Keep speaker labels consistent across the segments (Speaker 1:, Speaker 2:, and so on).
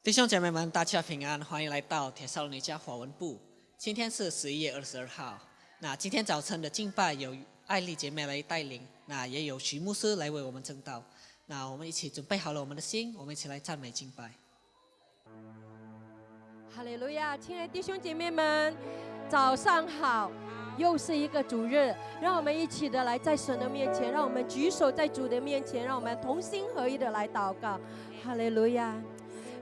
Speaker 1: 弟兄姐妹们，大家平安，欢迎来到帖撒罗尼迦华文部。今天是11月22号。那今天早晨的敬拜由艾丽姐妹来带领，那也有徐牧师来为我们证道。那我们一起准备好了我们的心，我们一起来赞美敬拜。
Speaker 2: 哈利路亚！亲爱的弟兄姐妹们，早上好！又是一个主日，让我们一起的来在神的面前，让我们举手在主的面前，让我们同心合一的来祷告。哈利路亚！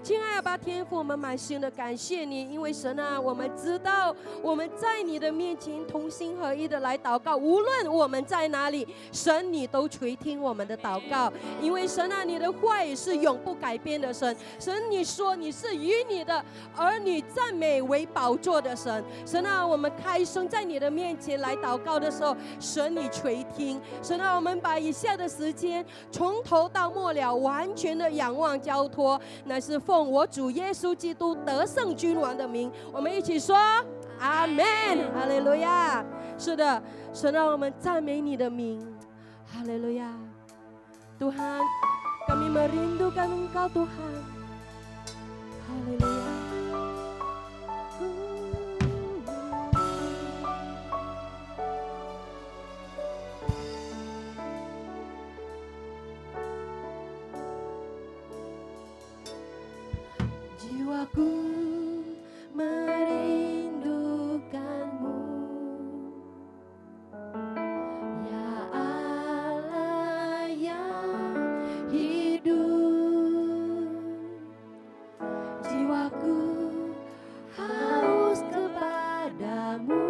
Speaker 2: 亲爱的阿爸天父，我们满心的感谢你，因为神啊，我们知道我们在你的面前同心合一的来祷告，无论我们在哪里，神你都垂听我们的祷告，因为神啊，你的话语是永不改变的神。神你说你是与你的儿女赞美为宝座的神。神啊，我们开声在你的面前来祷告的时候，神你垂听。神啊，我们把以下的时间从头到末了完全的仰望交托，乃是奉我主耶稣基督得胜君王的名，我们一起说阿们，哈利路亚。是的，神让我们赞美你的名，哈利路亚。Tuhan, kami merindukan Engkau Tuhan, haleluya. Jiwaku merindukanmu, ya Allah yang hidup. Jiwaku haus kepadamu,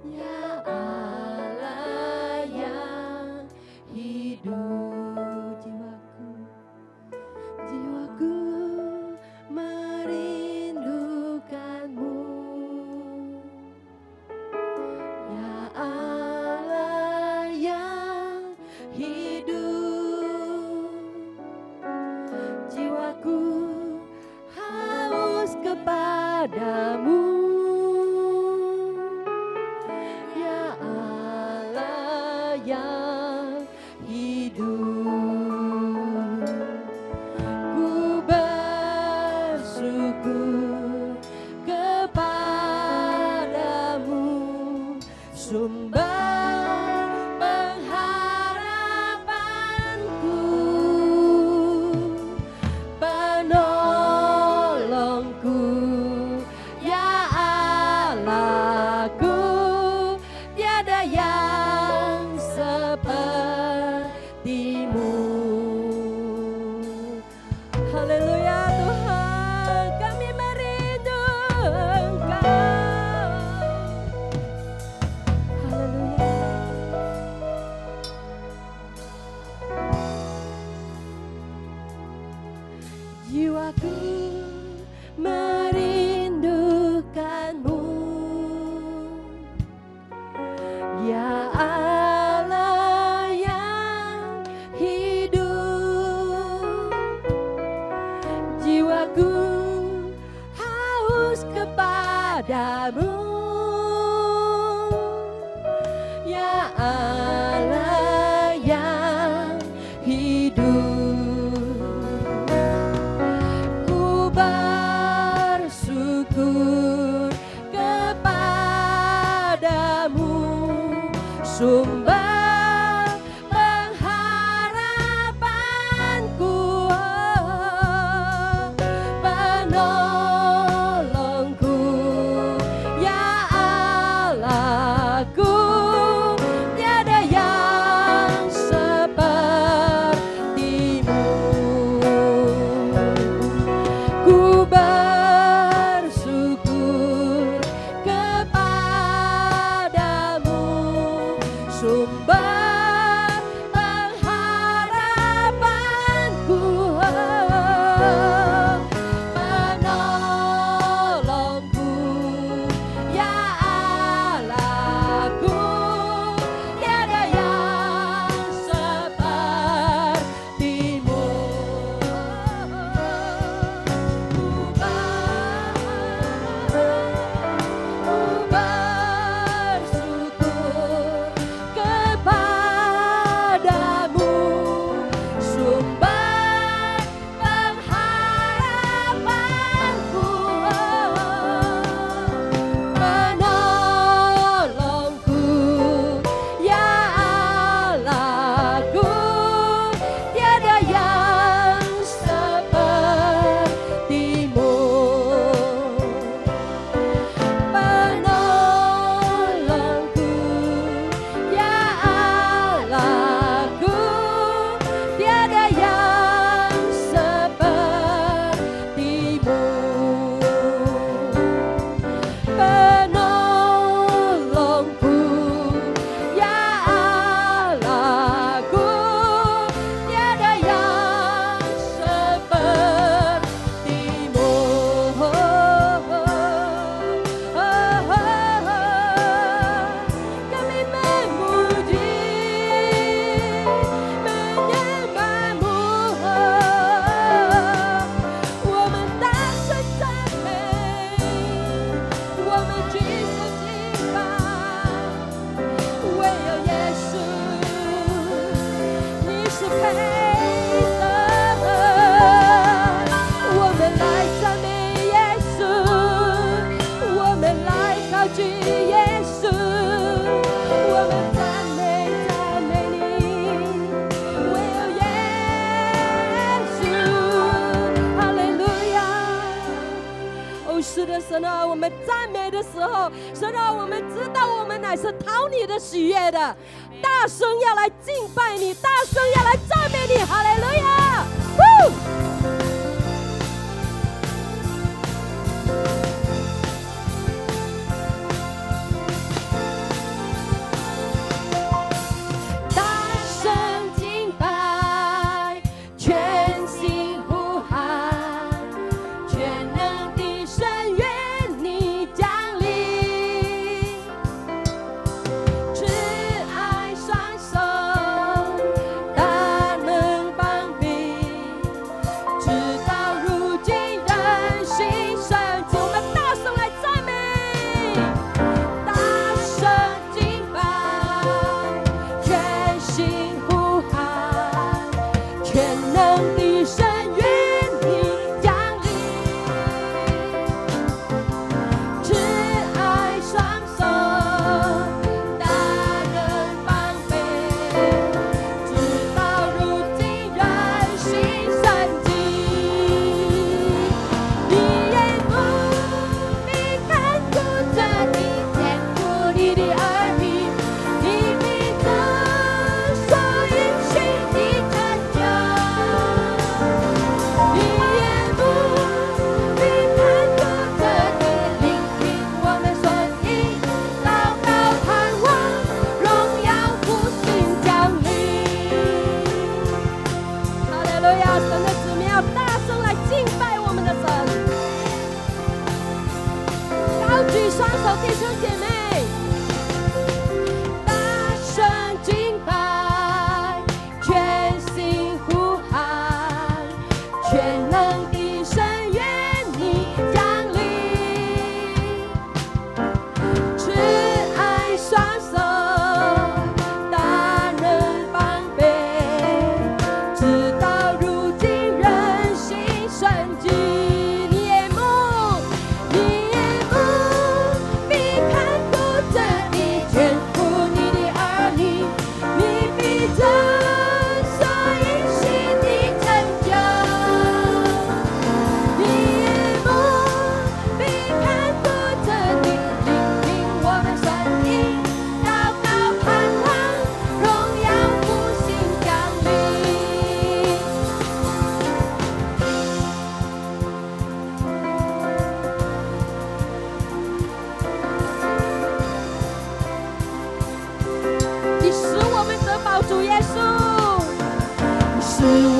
Speaker 2: ya Allah yang hidup. Jiwaku merindukanmu, ya Allah yang hidup. Jiwaku haus kepadamu, ya Allah yang hidup. Bersyukur kepadamu, sumber pengharapanku, penolongku, ya Allahku, tiada yang sepertimu. Haleluya Tuhan, kami merindu Engkau. Haleluya. Jiwaku merindukanmu, ya Allah yang hidup. Jiwaku haus kepadamu, ya Allah yang hidup. Ku bersyukur kepadamu, sumber pengharapanku, penolongku, ya Allahku, tiada yang sepertimu. Ku bersyukur kepadamu, 的神啊，我们赞美的时候，神啊，我们知道我们乃是讨你的喜悦的，大声要来敬拜你，大声要来赞美你，哈利路亚！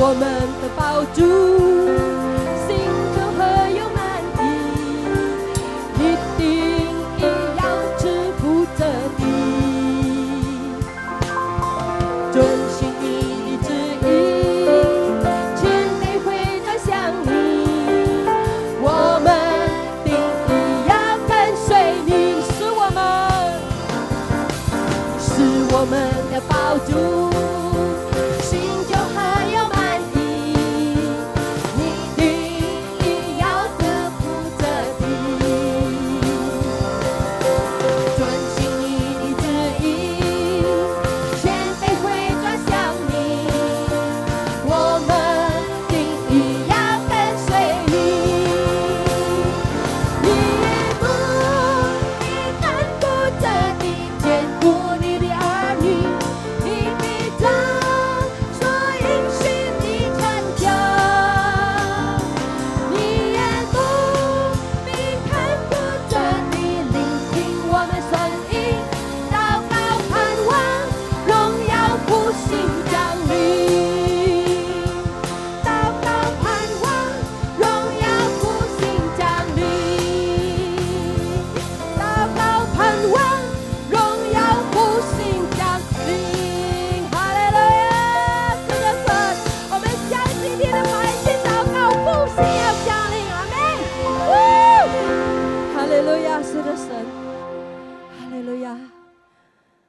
Speaker 2: 我们的宝珠，心中何有难题，一定要支付这地，遵循你的旨意，千杯会转向你，我们定义要跟随你，是我们的宝珠。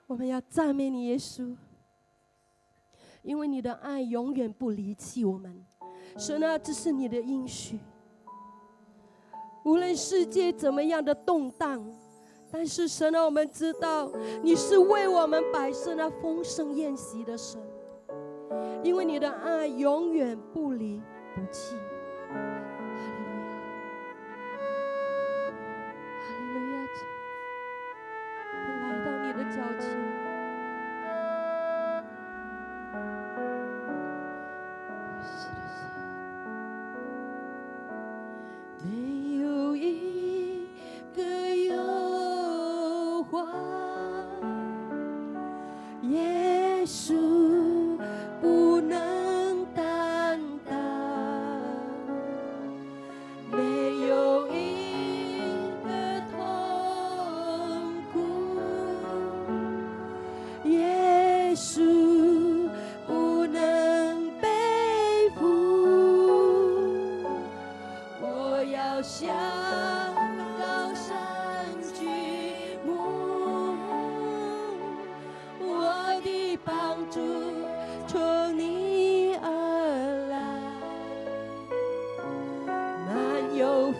Speaker 2: 我们要赞美你，耶稣，因为你的爱永远不离弃我们。神啊，这是你的应许。无论世界怎么样的动荡，但是神啊，我们知道你是为我们摆设那丰盛宴席的神，因为你的爱永远不离不弃。哈利路亚。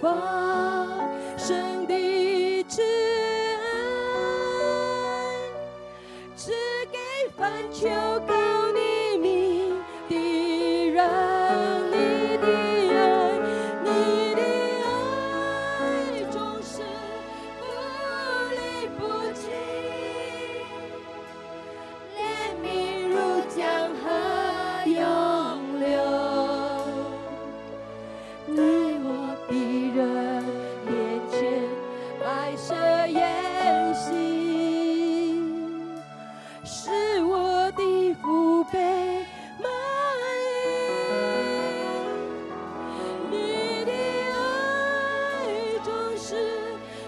Speaker 2: 丰盛的慈爱，只给凡求告你名的人，你的爱，你的爱总是不离不弃，怜悯如江河永流。你我的人面前白色筵席，是我的父辈满溢。你的爱总是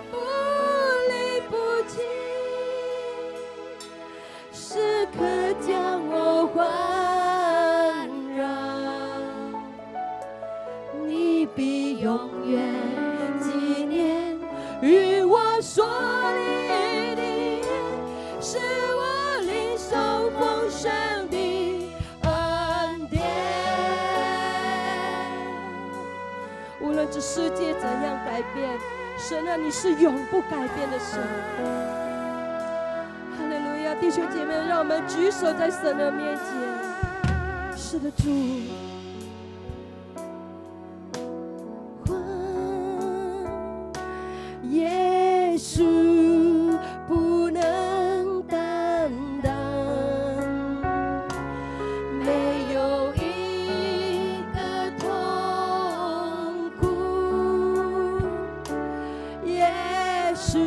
Speaker 2: 不离不弃，时刻将我环绕。你必永远纪念与我所立的约，是我领受丰盛的恩典。无论这世界怎样改变，神啊，你是永不改变的神。哈利路亚！弟兄姐妹，让我们举手在神的面前。是的，主。耶稣不能担当，没有一个痛苦，耶稣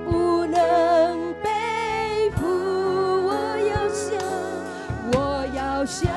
Speaker 2: 不能背负。我要像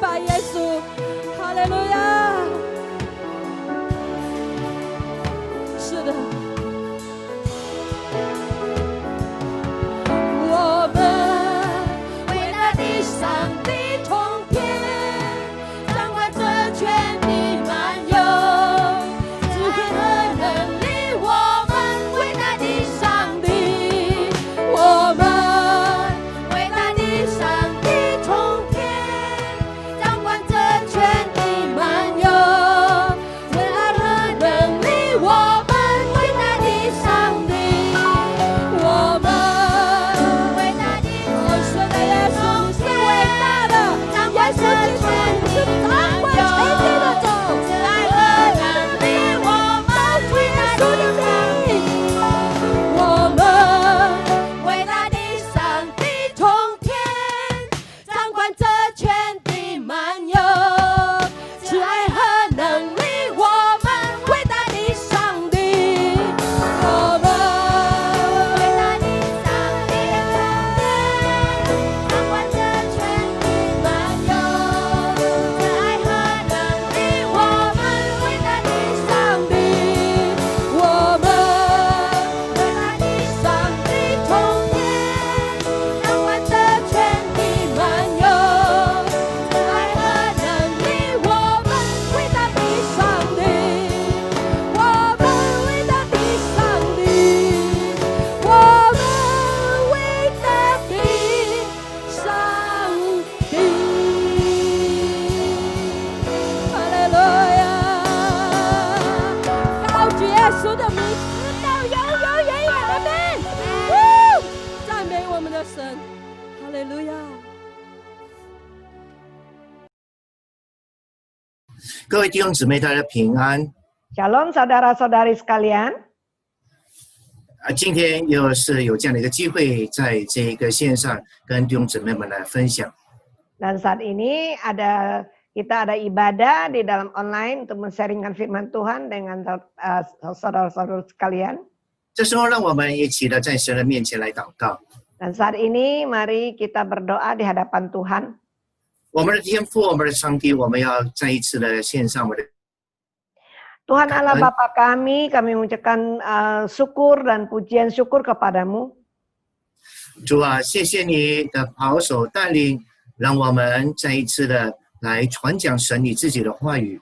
Speaker 2: 拜耶稣，哈利路亚。是的，我们伟大的上帝从天掌管这全地漫游，智慧和能力，我们伟大的上帝，我们伟大的上帝从天掌管这全地漫游，伟大和能力，我们伟大的上帝，我们伟大的，是的，耶稣你是伟大的，掌管这全地漫游，慈爱和能力，我们伟大的上帝，我们伟大的上帝从天掌管这全地漫游，慈爱和能力，我们伟大的上帝，我们伟大的上帝掌管这全地漫游，慈爱和能力，我们伟大的上帝，我们伟大的上帝从天掌管这全地漫游，慈爱和能力，我们伟大的上帝，我们伟大的上帝，我们伟大的上帝，哈利路亚！高举耶稣的名，直到永永远远，阿门！赞美我们的神，哈利路亚！
Speaker 3: 各位弟兄姊妹，大家平安。
Speaker 4: Shalom saudara-saudari sekalian.
Speaker 3: 今天又是有这样的一个机会，在这一个线上跟弟兄姊妹们来分享。
Speaker 4: Dan saat ini kita ada ibadah di dalam online untuk men-sharingkan firman Tuhan dengan saudara-saudara sekalian.
Speaker 3: 这时候，让我们一起的在神的面前来祷告。
Speaker 4: Dan saat ini mari kita berdoa di hadapan Tuhan.
Speaker 3: 我们的天父，我们的上帝，我们要再一次的献上我们的
Speaker 4: Tuhan Allah Bapa kami mengucapkan syukur dan pujian syukur kepadamu.
Speaker 3: 主啊，谢谢你的保守带领，让我们再一次的来传讲神你自己的话语。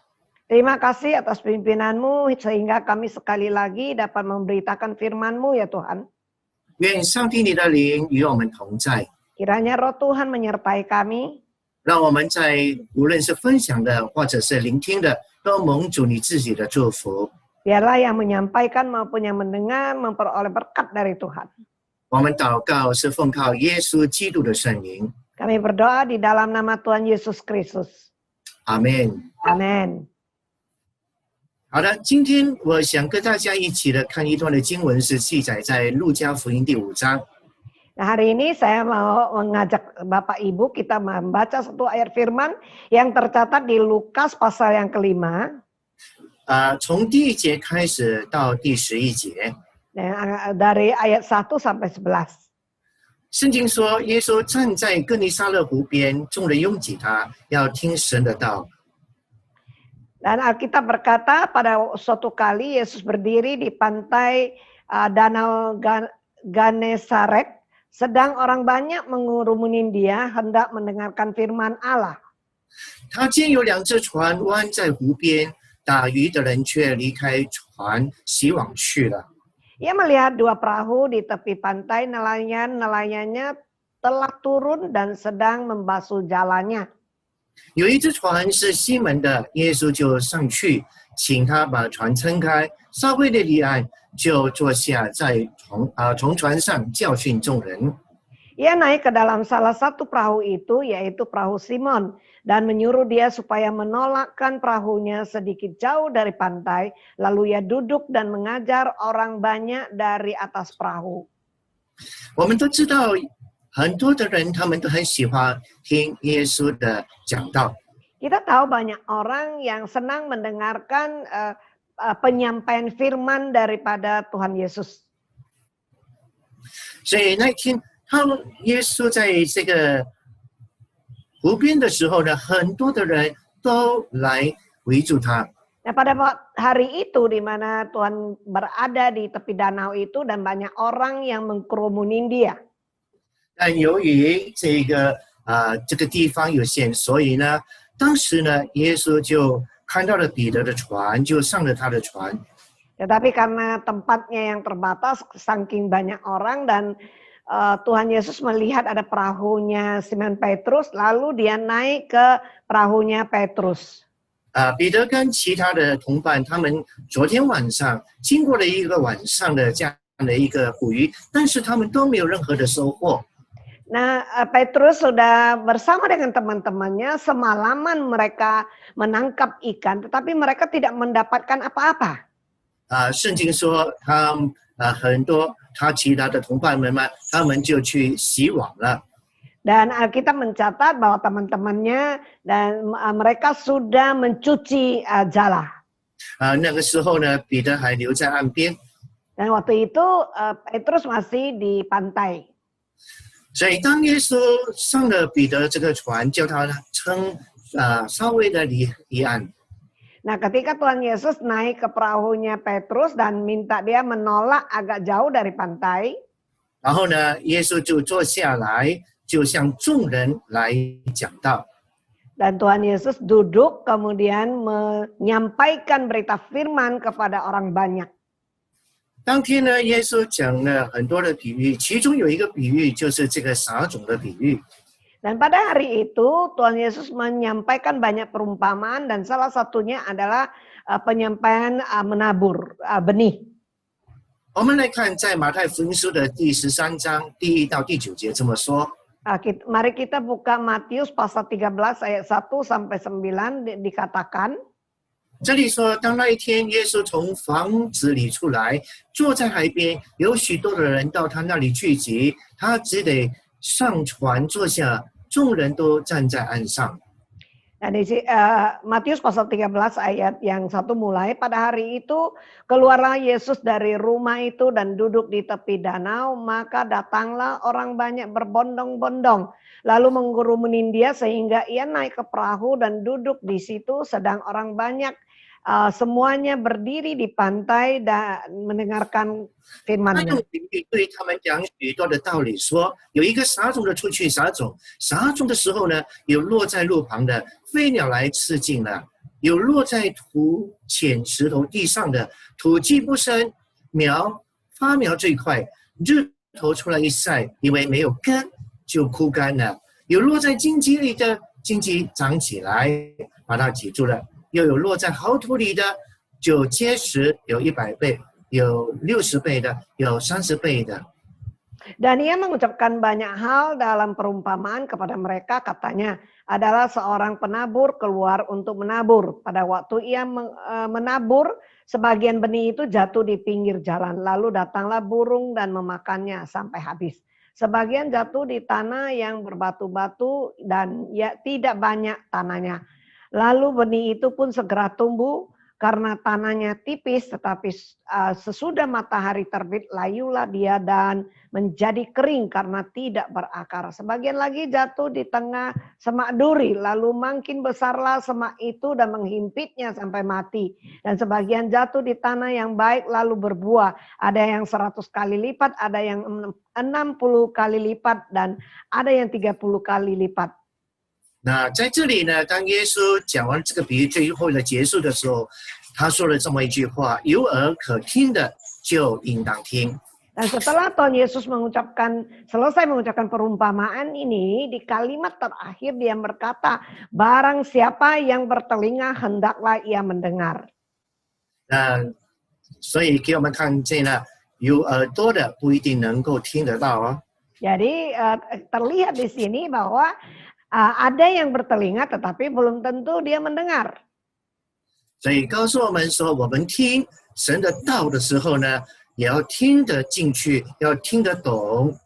Speaker 4: Terima kasih atas pimpinanmu sehingga kami sekali lagi dapat memberitakan firman-Mu ya Tuhan.
Speaker 3: 愿上帝你的灵与我们同在，
Speaker 4: Kiranya Roh Tuhan menyertai kami.
Speaker 3: 让我们在无论是分享的或者是聆听的，都蒙主你自己的祝福。
Speaker 4: Biarlah yang menyampaikan maupun yang mendengar memperoleh berkat dari Tuhan.
Speaker 3: 我们祷告是奉靠耶稣基督的圣名，
Speaker 4: Kami berdoa di dalam nama Tuhan Yesus Kristus.
Speaker 3: 阿门。
Speaker 4: Amin.
Speaker 3: 好的，今天我想跟大家一起的看一段的经文，是记载在路加福音第5章。
Speaker 4: Nah, hari ini saya mau mengajak Bapak Ibu kita membaca satu ayat firman yang tercatat di Lukas pasal yang kelima.
Speaker 3: 从第1节开始到第11节，
Speaker 4: Dari ayat 1 sampai 11.
Speaker 3: 圣经说，耶稣站在哥尼撒勒湖边，众人拥挤他，要听神的道。
Speaker 4: Dan Alkitab berkata pada suatu kali Yesus berdiri di pantai Danau Genesaret, sedang orang banyak mengurumunin dia hendak mendengarkan firman Allah.
Speaker 3: 他见有2只船弯在湖边，打鱼的人却离开船，洗网去了。
Speaker 4: Ia melihat 2 perahu di tepi pantai, nelayannya telah turun dan sedang membasuh jalannya.
Speaker 3: 有一只船是西门的，耶稣就上去，请他把船撑开，稍微的离岸，就坐下在从船上教训众人。
Speaker 4: Ia naik ke dalam salah satu perahu itu, yaitu perahu Simon, dan menyuruh dia supaya menolakkan perahunya sedikit jauh dari pantai, lalu ia duduk dan mengajar orang banyak dari atas perahu.
Speaker 3: 我们都知道，很多的人他们都很喜欢听耶稣的讲道。
Speaker 4: Kita tahu banyak orang yang senang mendengarkan penyampaian firman daripada Tuhan Yesus.
Speaker 3: 所以那天，耶稣在这个湖边的时候呢，很多的人都来围住他。
Speaker 4: Nah, pada hari itu di mana Tuhan berada di tepi danau itu dan banyak orang yang mengkerumunin dia.
Speaker 3: 但由于这个地方有限，所以呢，当时呢，耶稣就看到了彼得的船，就上了他的船。
Speaker 4: Tetapi karena tempatnya yang terbatas, saking banyak orang dan Tuhan Yesus melihat ada perahunya Simon Petrus, lalu dia naik ke perahunya Petrus.
Speaker 3: 彼得跟其他的同伴，他们昨天晚上经过了一个晚上的这样的一个捕鱼，但是他们都没有任何的收获。
Speaker 4: Nah, Petrus sudah bersama dengan teman-temannya semalaman mereka menangkap ikan, tetapi mereka tidak mendapatkan apa-apa.
Speaker 3: 圣经说很多他其他的同伴们他们就去洗网了。
Speaker 4: Dan Alkitab mencatat bahwa teman-temannya dan mereka sudah mencuci jala.
Speaker 3: 那个时候呢，彼得还留在岸边。
Speaker 4: Dan waktu itu Petrus masih di pantai.
Speaker 3: 所以当耶稣上了彼得这个船，叫他撑稍微的离岸。
Speaker 4: Nah, ketika Tuhan Yesus naik ke perahunya Petrus dan minta dia menolak agak jauh dari pantai.
Speaker 3: 然后呢，耶稣就坐下来，就向众人来讲道。
Speaker 4: Dan Tuhan Yesus duduk kemudian menyampaikan berita firman kepada orang banyak.
Speaker 3: 当天呢，耶稣讲了很多的比喻，其中有一个比喻就是这个撒种的比喻。
Speaker 4: Dan pada hari itu Tuhan Yesus menyampaikan banyak perumpamaan dan salah satunya adalah penyampaian menabur benih.
Speaker 3: 我们来看在马太福音书的第13章第1到第9节这么说。
Speaker 4: Mari kita buka Matius pasal 13 ayat 1 sampai 9 dikatakan.
Speaker 3: 这里说，当那一天，耶稣从房子里出来，坐在海边，有许多的人到他那里聚集，他只得上船坐下，众人都站在岸上。
Speaker 4: Nah, di Matius pasal 13 ayat yang 1 mulai, pada hari itu keluarlah Yesus dari rumah itu dan duduk di tepi danau, maka datanglah orang banyak berbondong-bondong, lalu menggurumunin dia sehingga ia naik ke perahu dan duduk di situ, sedang orang banyak semuanya berdiri di pantai dan mendengarkan
Speaker 3: 他
Speaker 4: firman-Nya.
Speaker 3: 用比喻对他们讲许多的道理，说有一个撒种的出去撒种，撒种的时候呢，有落在路旁的，飞鸟来吃尽了；有落在土浅石头地上的，土既不深，发苗最快，日头出来一晒，因为没有根就枯干了；有落在荆棘里的，荆棘长起来，把它挤住了；又有落在好土里的，就结实，有100倍。 有60倍的，有30倍的。
Speaker 4: Dan ia mengucapkan banyak hal dalam perumpamaan kepada mereka, katanya adalah seorang penabur keluar untuk menabur. Pada waktu ia menabur, sebagian benih itu jatuh di pinggir jalan, lalu datanglah burung dan memakannya sampai habis. Sebagian jatuh di tanah yang berbatu-batu dan ya tidak banyak tanahnya. Lalu benih itu pun segera tumbuh, karena tanahnya tipis, tetapi sesudah matahari terbit layulah dia dan menjadi kering karena tidak berakar. Sebagian lagi jatuh di tengah semak duri, lalu makin besarlah semak itu dan menghimpitnya sampai mati. Dan sebagian jatuh di tanah yang baik lalu berbuah. Ada yang 100 kali lipat, ada yang 60 kali lipat, dan ada yang 30 kali lipat.
Speaker 3: 那在这里呢，当耶稣讲完这个比喻最后的结束的时候，他说了这么一句话：“有耳可听的就应当听。”
Speaker 4: Dan setelah Tuhan Yesus selesai mengucapkan perumpamaan ini, di kalimat terakhir dia berkata, barang siapa yang bertelinga hendaklah ia mendengar.
Speaker 3: 所以给我们看见了，有耳朵的不一定能够听得到哦。
Speaker 4: Jadi terlihat di sini bahwa ada yang bertelinga tetapi belum tentu dia mendengar.
Speaker 3: 所以告诉我们说，我们听神的道的时候呢，也要听得进去，要听得懂。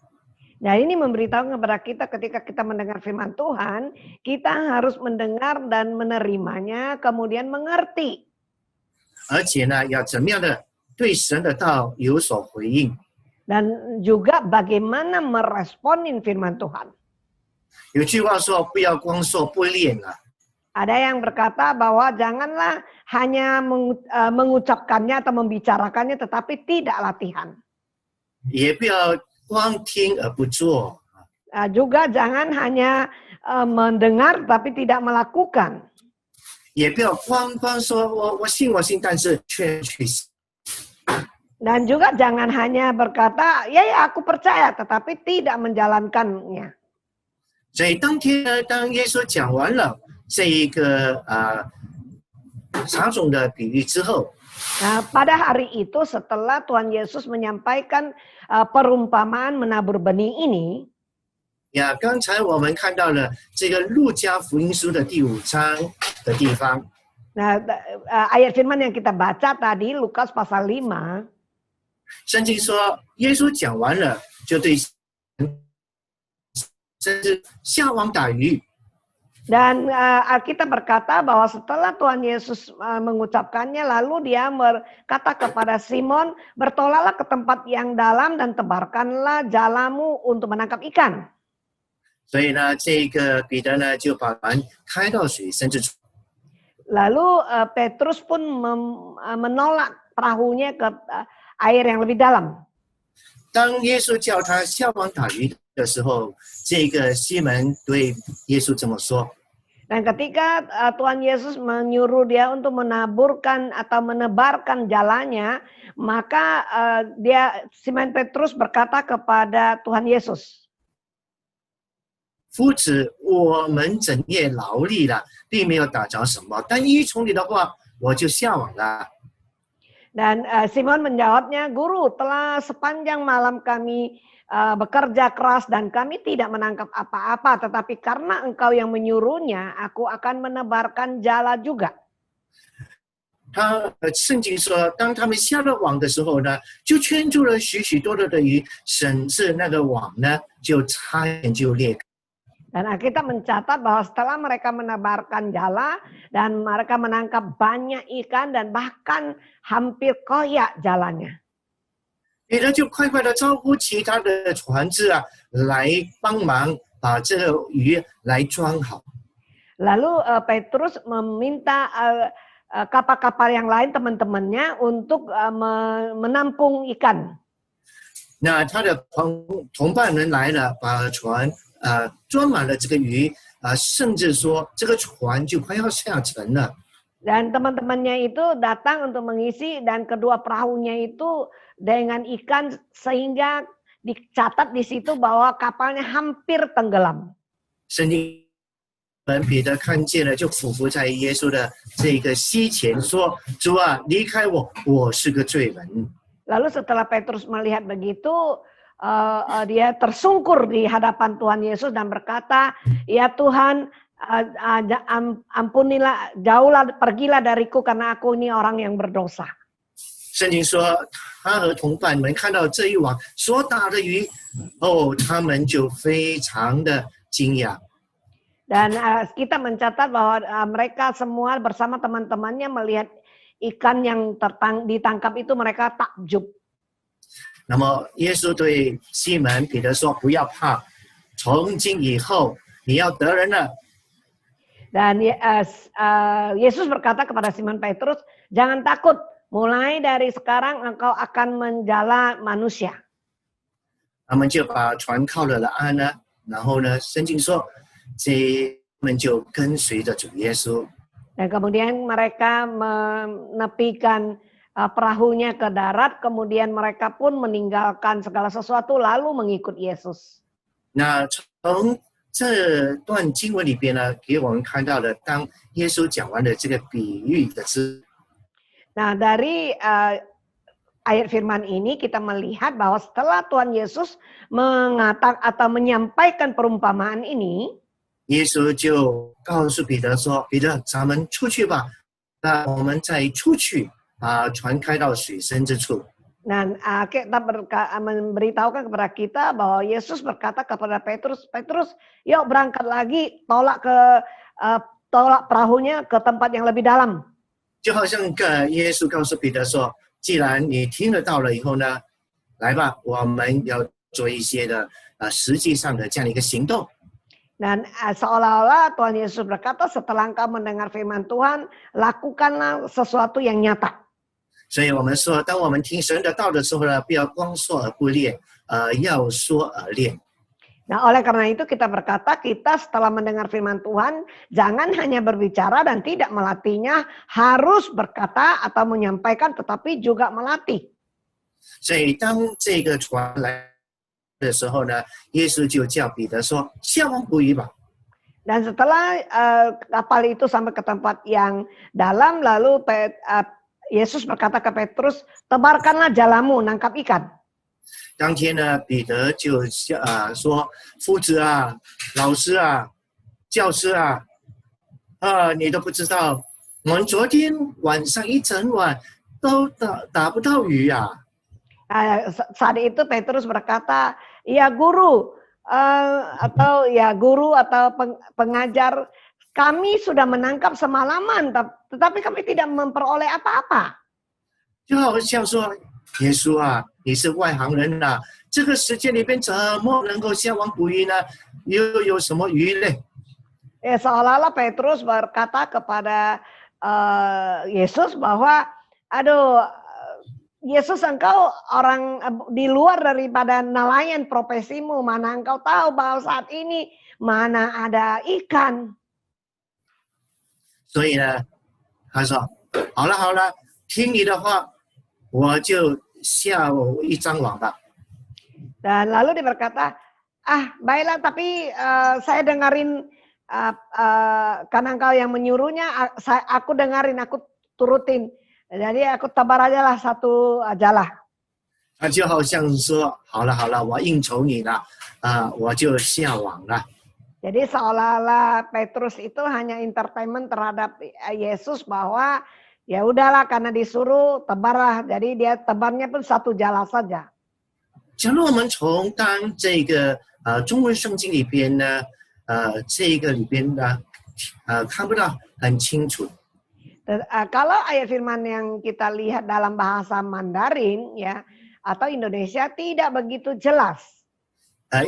Speaker 4: Nah, ini memberitahu kepada kita ketika kita mendengar firman Tuhan, kita harus mendengar dan menerimanya, kemudian mengerti.
Speaker 3: 而且呢，要怎么样的对神的道有所回应。
Speaker 4: Dan juga bagaimana meresponin firman Tuhan.
Speaker 3: 有句话说，不要光说不练啊。
Speaker 4: Ada yang berkata bahwa janganlah hanya mengucapkannya atau membicarakannya tetapi tidak latihan.
Speaker 3: 也不要光听而不做。
Speaker 4: Juga jangan hanya mendengar tapi tidak melakukan.
Speaker 3: 也不要光说我信，但是却去行。
Speaker 4: Dan juga jangan hanya berkata, ya aku percaya, tetapi tidak menjalankannya.
Speaker 3: 所以当天呢，当耶稣讲完了这一个撒种的比喻之后，
Speaker 4: Nah, pada hari itu setelah Tuhan Yesus menyampaikan perumpamaan menabur benih ini,
Speaker 3: 呀，刚才我们看到了这个路加福音书的第5章的地方。
Speaker 4: nah ayat firman yang kita baca tadi Lukas pasal 5.
Speaker 3: 圣经说，耶稣讲完了，就对甚至下网打鱼。
Speaker 4: Dan Alkitab berkata bahwa setelah Tuhan Yesus mengucapkannya, lalu dia berkata kepada Simon, bertolaklah ke tempat yang dalam dan tebarkanlah jalamu untuk menangkap ikan.
Speaker 3: 所以呢，这个彼得呢就把船开到水深之处。
Speaker 4: Lalu Petrus pun menolak perahunya ke air yang lebih dalam.
Speaker 3: 当耶稣叫他下网打鱼的时候，这个西门对耶稣这么说。
Speaker 4: Dan ketika Tuhan Yesus menyuruh dia untuk menaburkan atau menebarkan jalannya, maka Simon Petrus berkata kepada Tuhan Yesus,
Speaker 3: 夫子，我们整夜劳力了，并没有打着什么，但依从你的话，我就下网了。
Speaker 4: Dan Simon menjawabnya, Guru, telah sepanjang malam kami bekerja keras dan kami tidak menangkap apa-apa, tetapi karena engkau yang menyuruhnya, aku akan menebarkan jala juga.
Speaker 3: 圣经说，当他们下了网的时候呢，就圈住了许许多多的鱼，甚至那个网呢，就差点就裂开。
Speaker 4: Dan kita mencatat bahwa setelah mereka menebarkan jala dan mereka menangkap banyak ikan dan bahkan hampir koyak jalannya.
Speaker 3: 彼得就快快的招呼其他的船只啊，来帮忙把这个鱼来装好。
Speaker 4: Lalu Petrus meminta kapal-kapal yang lain teman-temannya untuk menampung ikan.
Speaker 3: 那他的同伴们来了，把船装满了这个鱼甚至说这个船就快要下沉了。
Speaker 4: Dan teman-temannya itu datang untuk mengisi dan kedua perahunya itu dengan ikan sehingga dicatat di situ bahwa kapalnya hampir tenggelam.
Speaker 3: 圣经彼得看见了，就俯伏在耶稣的这个膝前说：“主啊，离开我，我是个罪人。”
Speaker 4: Lalu setelah Petrus melihat begitu, dia tersungkur di hadapan Tuhan Yesus dan berkata, ya Tuhan, ampunilah, jauhlah, pergilah dariku karena aku ini orang yang berdosa.
Speaker 3: 圣经说，他和同伴们看到这一网所打的鱼，他们就非常的惊讶。
Speaker 4: Dan kita mencatat bahwa mereka semua bersama teman-temannya melihat ikan yang ditangkap itu mereka takjub.
Speaker 3: 那么耶稣对西门彼得说：“不要怕，从今以后你要得人了。”
Speaker 4: Dan Yesus berkata kepada Simon Petrus, jangan takut, mulai dari sekarang engkau akan menjala manusia.
Speaker 3: 他们就把船靠了岸呢，然后呢，圣经说，他们就跟随着主耶稣。
Speaker 4: Dan kemudian mereka menepikan perahunya ke darat, kemudian mereka pun meninggalkan segala sesuatu lalu mengikut Yesus.
Speaker 3: 那从这段经文里边呢，给我们看到了，当耶稣讲完了这个比喻的之，
Speaker 4: Nah dari ayat firman ini kita melihat bahwa setelah Tuhan Yesus mengatakan atau menyampaikan perumpamaan ini,
Speaker 3: 耶稣就告诉彼得说：“彼得，咱们出去吧。那我们再出去，把船开到水深之处。”
Speaker 4: Dan kita memberitahukan kepada kita bahwa Yesus berkata kepada Petrus, Petrus, yuk berangkat lagi, tolak perahunya ke tempat yang lebih dalam.
Speaker 3: 就好像耶稣告诉彼得说：“既然你听得到了以后呢，来吧，我们要做一些的实际上的这样的一个行动。”
Speaker 4: Dan seolah-olah Tuhan Yesus berkata, setelah engkau mendengar firman Tuhan, lakukanlah sesuatu yang nyata.
Speaker 3: 所以我们说，当我们听神的道的时候呢，不要光说而不练，要说而练。
Speaker 4: Nah, oleh karena itu kita berkata, kita setelah mendengar firman Tuhan, jangan hanya berbicara dan tidak melatihnya, harus berkata atau menyampaikan, tetapi juga melatih.
Speaker 3: 所以当这个船来的时候呢，耶稣就叫彼得说：“下网捕鱼吧。”
Speaker 4: Dan setelah kapal itu sampai ke tempat yang dalam, lalu Yesus berkata ke Petrus, tebarkanlah jalamu, nangkap ikan.
Speaker 3: 当天呢，彼得就说：“夫子啊，老师啊，教师啊，你都不知道，我们昨天晚上一整晚都打不到鱼啊。”
Speaker 4: Saat itu Petrus berkata, ya guru, atau ya guru atau pengajar, kami sudah menangkap semalaman, tetapi kami tidak memperoleh apa-apa.
Speaker 3: 就好像说，耶稣啊，你是外行人呐、这个时间里边怎么能够下网捕鱼呢？又有什么鱼呢？
Speaker 4: Seolah-olah Petrus berkata kepada Yesus bahwa, aduh, Yesus engkau orang di luar daripada nelayan profesimu, mana engkau tahu bahwa saat ini mana ada ikan.
Speaker 3: 所以呢，他说：“好了好了，听你的话，我就下一张网吧。”
Speaker 4: Dan lalu dia berkata, baiklah, tapi saya dengerin karena engkau yang menyuruhnya, aku dengerin, aku turutin. Jadi aku tebar aja lah satu jala.
Speaker 3: 他就好像说：“好了好了，我应酬你了，我就下网了。”
Speaker 4: Jadi seolah-olah Petrus itu hanya entertainment terhadap Yesus bahwa ya udahlah karena disuruh tebarlah. Jadi dia tebarnya pun satu jala saja.
Speaker 3: 假如我们从当这个中文圣经里边呢，这个里边呢，看不到很清楚。
Speaker 4: Kalau ayat firman yang kita lihat dalam bahasa Mandarin ya atau Indonesia tidak begitu jelas.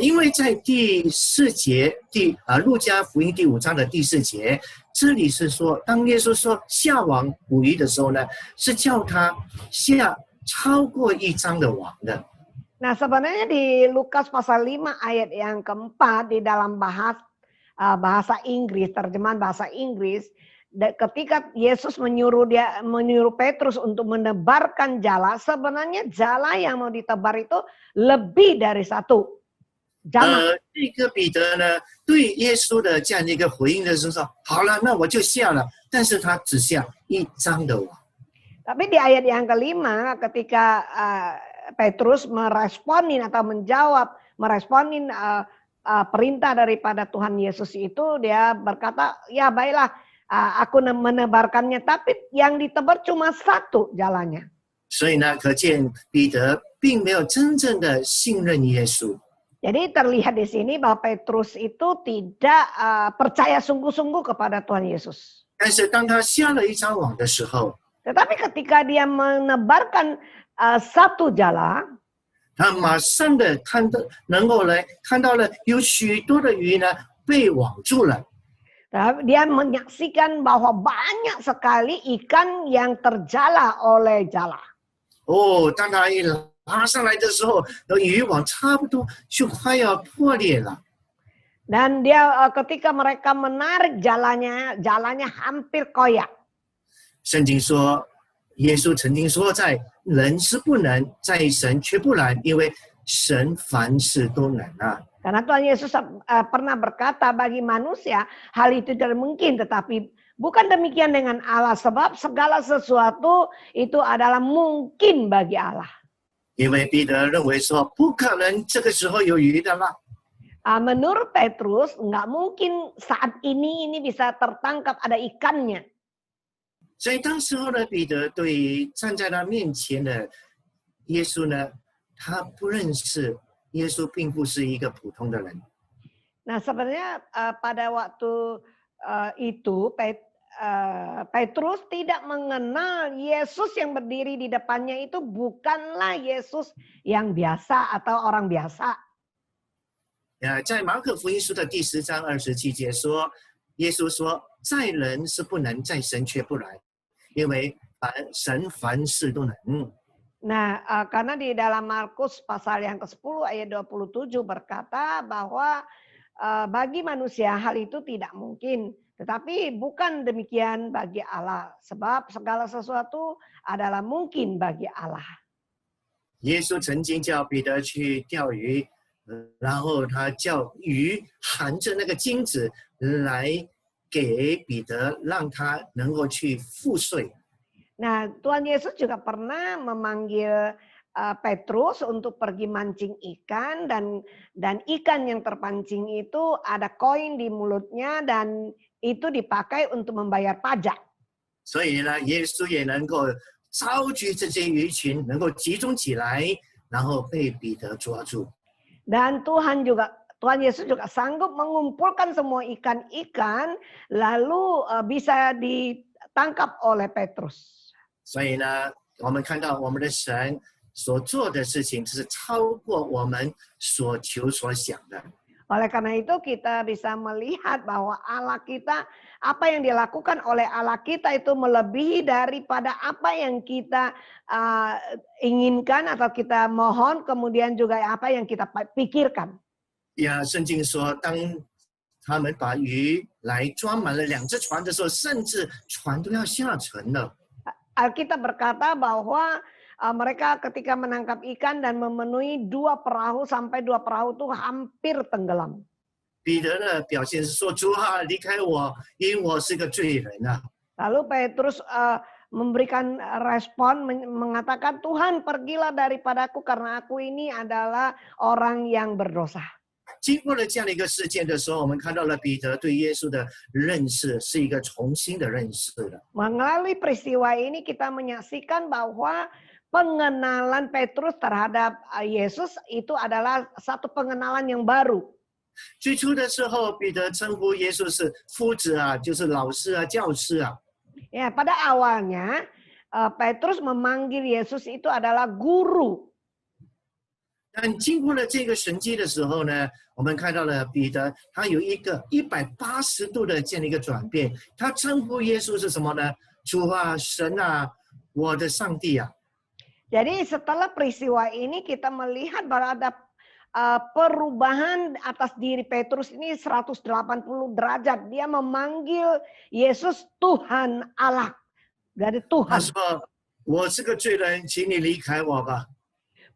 Speaker 3: 因为在第4节，路加福音第5章的第4节，这里是说，当耶稣说下网捕鱼的时候呢，是叫他下超过一张的网的。
Speaker 4: Nah, sebenarnya di Lukas pasal 5 ayat yang keempat di dalam bahasa Inggris, terjemahan bahasa Inggris, ketika Yesus menyuruh Petrus untuk menebarkan jala, sebenarnya jala yang mau ditebar itu lebih dari satu.
Speaker 3: 这个彼得呢，对耶稣的这样的一个回应的时候说：“好了，那我就下了。”但是他只下一张的网。
Speaker 4: Tapi di ayat yang kelima, ketika Petrus meresponin atau meresponin perintah daripada Tuhan Yesus itu, dia berkata, ya baiklah, aku menebarkannya, tapi yang ditebar cuma satu jalannya.
Speaker 3: 所以呢，可见彼得并没有真正的信任耶稣。
Speaker 4: Jadi terlihat di sini bahwa Petrus itu tidak percaya sungguh-sungguh kepada Tuhan Yesus.
Speaker 3: 但是当他下了一张网的时候，
Speaker 4: Tetapi ketika dia menebarkan satu jala,
Speaker 3: 他马上的能够来看到了有许多的鱼呢被网住了。
Speaker 4: dia menyaksikan bahwa banyak sekali ikan yang terjala oleh jala.
Speaker 3: 当他一拉上来的时候，渔网差不多就快要破裂了。
Speaker 4: Dan dia ketika mereka menarik jalannya hampir koyak.
Speaker 3: 圣经说，耶稣曾经说，在人是不能，在神却不难，因为神凡事都能啊。
Speaker 4: Karena Tuhan Yesus pernah berkata bagi manusia hal itu tidak mungkin, tetapi bukan demikian dengan Allah, sebab segala sesuatu itu adalah mungkin bagi Allah.
Speaker 3: 因为彼得认为说，不可能这个时候有鱼的啦。
Speaker 4: Menurut Petrus, nggak mungkin saat ini bisa tertangkap ada ikannya.
Speaker 3: 所以当时候呢，彼得对站在他面前的耶稣呢，他不认识耶稣，并不是一个普通的人。
Speaker 4: Nah, sebenarnya pada waktu itu Petrus tidak mengenal Yesus yang berdiri di depannya itu bukanlah Yesus yang biasa atau orang biasa.
Speaker 3: 在马可福音书的第10章27节说，耶稣说，在人是不能，在神却不来，因为神凡事都能。
Speaker 4: Nah, karena di dalam Markus pasal yang ke-10 ayat 27 berkata bahwa bagi manusia hal itu tidak mungkin. Tetapi bukan demikian bagi Allah. Sebab segala sesuatu adalah mungkin bagi Allah.
Speaker 3: 耶稣曾经叫彼得去钓鱼，然后他叫鱼含着那个金子来给彼得，让他能够去付税。
Speaker 4: Nah, Tuhan Yesus juga pernah memanggil Petrus untuk pergi mancing ikan dan ikan yang terpancing itu ada koin di mulutnya dan itu dipakai untuk membayar pajak.
Speaker 3: 所以呢，耶稣也能够召集这些鱼群，能够集中起来，然后被彼得抓住。
Speaker 4: Dan Tuhan Yesus juga sanggup mengumpulkan semua ikan-ikan lalu bisa ditangkap oleh Petrus.
Speaker 3: 所以呢，我们看到我们的神所做的事情是超过我们所求所想的。
Speaker 4: Oleh karena itu kita bisa melihat bahwa Allah kita, apa yang dilakukan oleh Allah kita itu melebihi daripada apa yang kita inginkan atau kita mohon, kemudian juga apa yang kita pikirkan.
Speaker 3: 圣经说，当他们把鱼来装满了2只船的时候，甚至船都要下沉了。
Speaker 4: Alkitab berkata bahwa mereka ketika menangkap ikan dan memenuhi 2 perahu sampai 2 perahu itu hampir tenggelam.
Speaker 3: 彼得的表现是说：“主啊，离开我，因为我是个罪人啊。”
Speaker 4: Lalu Petrus memberikan respon mengatakan, Tuhan pergilah daripadaku karena aku ini adalah orang yang berdosa.
Speaker 3: 经过了这样的一个事件的时候，我们看到了彼得对耶稣的认识是一个重新的认识的。
Speaker 4: Melalui peristiwa ini kita menyaksikan bahwa pengenalan Petrus terhadap Yesus itu adalah satu pengenalan yang baru.
Speaker 3: 最初的时候，彼得称呼耶稣是夫子啊，就是老师啊、教师啊。
Speaker 4: Ya, pada awalnya Petrus memanggil Yesus itu adalah guru.
Speaker 3: 但经过了这个神迹的时候呢，我们看到了彼得，他有一个180度的这样的一个转变。他称呼耶稣是什么呢？主啊，神啊，我的上帝啊！
Speaker 4: Jadi setelah peristiwa ini kita melihat bahwa ada perubahan atas diri Petrus ini 180 derajat. Dia memanggil Yesus Tuhan Allah. Dari
Speaker 3: 他
Speaker 4: Tuhan.
Speaker 3: 说：“我是个罪人，请你离开我吧。”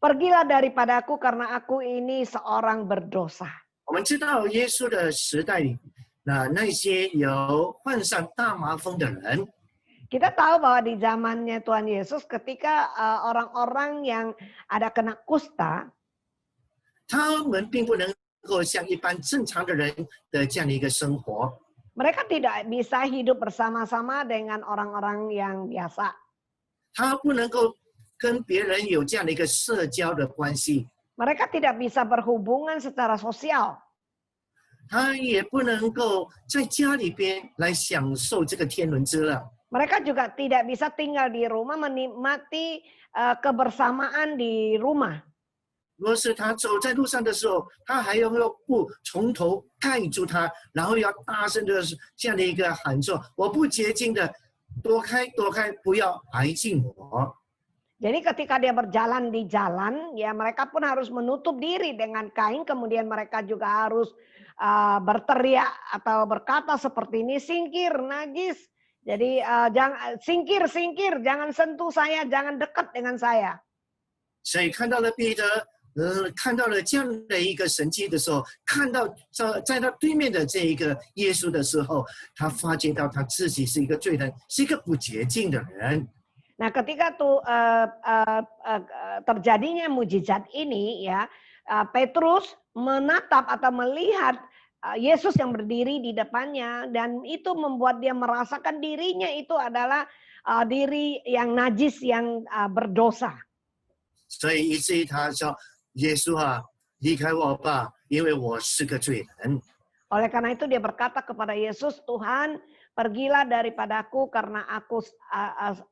Speaker 4: Pergilah daripadaku karena aku ini seorang berdosa.
Speaker 3: 我们知道耶稣的时代，那些有患上大麻风的人，
Speaker 4: Kita tahu bahwa di zamannya Tuhan Yesus ketika orang-orang yang ada kena kusta,
Speaker 3: 他们并不能够像一般正常的人的这样的一个生活。
Speaker 4: mereka tidak bisa hidup bersama-sama dengan orang-orang yang biasa.
Speaker 3: 他不能够跟别人有这样的一个社交的关系，
Speaker 4: Mereka tidak bisa berhubungan secara sosial.
Speaker 3: 他也不能够在家里边来享受这个天伦之乐。
Speaker 4: Mereka juga tidak bisa tinggal di rumah menikmati kebersamaan di rumah.
Speaker 3: 若是他走在路上的时候，他还要用布从头盖住他，然后要大声的这样的一个喊说：“我不洁净的，躲开，躲开，不要挨近我。”
Speaker 4: Jadi ketika dia berjalan di jalan, ya mereka pun harus menutup diri dengan kain. Kemudian mereka juga harus berteriak atau berkata seperti ini, singkir, najis. Jadi jangan singkir, singkir, jangan sentuh saya, jangan dekat dengan saya.
Speaker 3: 所以看到了彼得，看到了这样的一个神迹的时候，看到在他对面的这一个耶稣的时候，他发觉到他自己是一个罪人，是一个不洁净的人。
Speaker 4: Nah, ketika terjadinya mujizat ini, ya Petrus menatap atau melihat Yesus yang berdiri di depannya, dan itu membuat dia merasakan dirinya itu adalah diri yang najis, yang berdosa.
Speaker 3: 所以以至于他说：“耶稣啊，离开我吧，因为我是个罪人。”
Speaker 4: Oleh karena itu dia berkata kepada Yesus, Tuhan pergilah daripadaku karena aku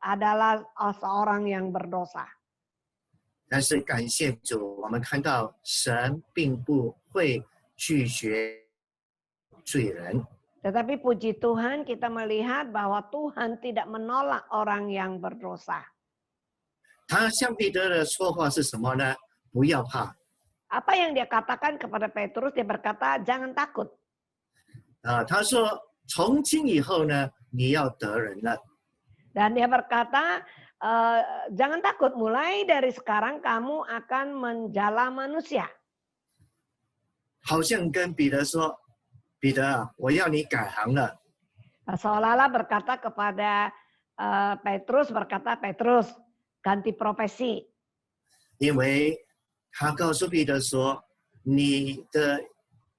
Speaker 4: adalah seorang yang berdosa.
Speaker 3: 但是感谢主，我们看到神并不会拒绝罪人。
Speaker 4: Tetapi puji Tuhan kita melihat bahwa Tuhan tidak menolak orang yang berdosa.
Speaker 3: 他向彼得的说话是什么呢？不要怕。
Speaker 4: Apa yang dia katakan kepada Petrus? Dia berkata, jangan takut.
Speaker 3: 他说从今以后呢，你要得人了。
Speaker 4: Dan dia berkata, jangan takut, mulai dari sekarang kamu akan menjala manusia.
Speaker 3: 好像跟彼得说：“彼得啊，我要你改行了。
Speaker 4: Seolah-olah berkata kepada Petrus, Petrus, ganti profesi.
Speaker 3: 因为他告诉彼得说：“你的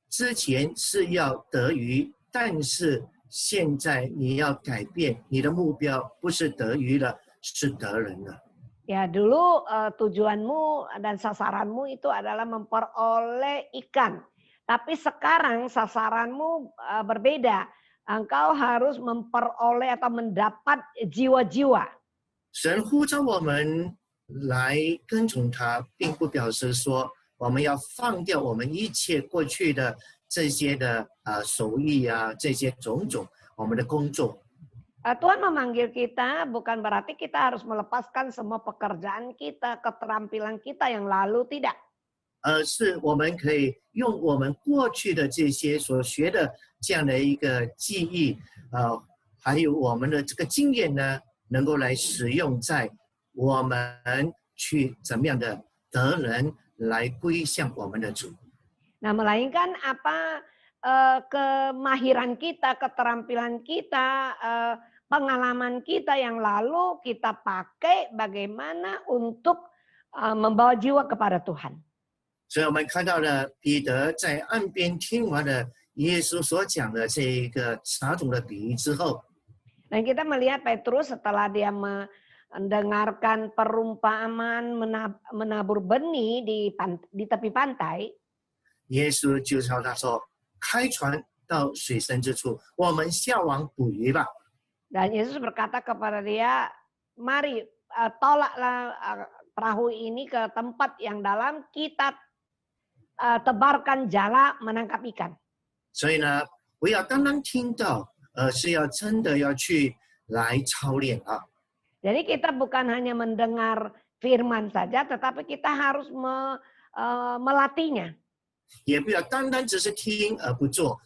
Speaker 3: 之前是要得鱼，但是现在你要改变，你的目标不是得鱼了，是得人了。”
Speaker 4: Ya dulu tujuanmu dan sasaranmu itu adalah memperoleh ikan. Tapi sekarang sasaranmu berbeda. Engkau harus memperoleh atau mendapat jiwa-jiwa.
Speaker 3: 神呼召我们来跟从他，并不表示说我们要放掉我们一切过去的这些的手艺啊，这些种种我们的工作。
Speaker 4: Tuhan memanggil kita bukan berarti kita harus melepaskan semua pekerjaan kita, keterampilan kita yang lalu, tidak.
Speaker 3: 是我们可以用我们过去的这些所学的这样的一个记忆，还有我们的这个经验呢，能够来使用在我们去怎么样的得人来归向我们的主。
Speaker 4: Nah, melainkan apa kemahiran kita, keterampilan kita, pengalaman kita yang lalu kita pakai bagaimana untuk membawa jiwa kepada Tuhan.
Speaker 3: 所以我们看到了彼得在岸边听完了耶稣所讲的这一个撒种的比喻之后，
Speaker 4: Dan kita melihat Petrus setelah dia mendengarkan perumpamaan menabur benih di tepi pantai,
Speaker 3: 耶稣就朝他说：“开船到水深之处，我们下网捕鱼吧。”
Speaker 4: dan Yesus berkata kepada dia, mari tolaklah perahu ini ke tempat yang dalam, kita tebarkan jala menangkap ikan.
Speaker 3: 所以呢，不要单单听到，而是要真的要去来操练啊。
Speaker 4: Jadi kita bukan hanya mendengar firman saja, tetapi kita harus melatihnya.
Speaker 3: 也不要单单只是听而不做，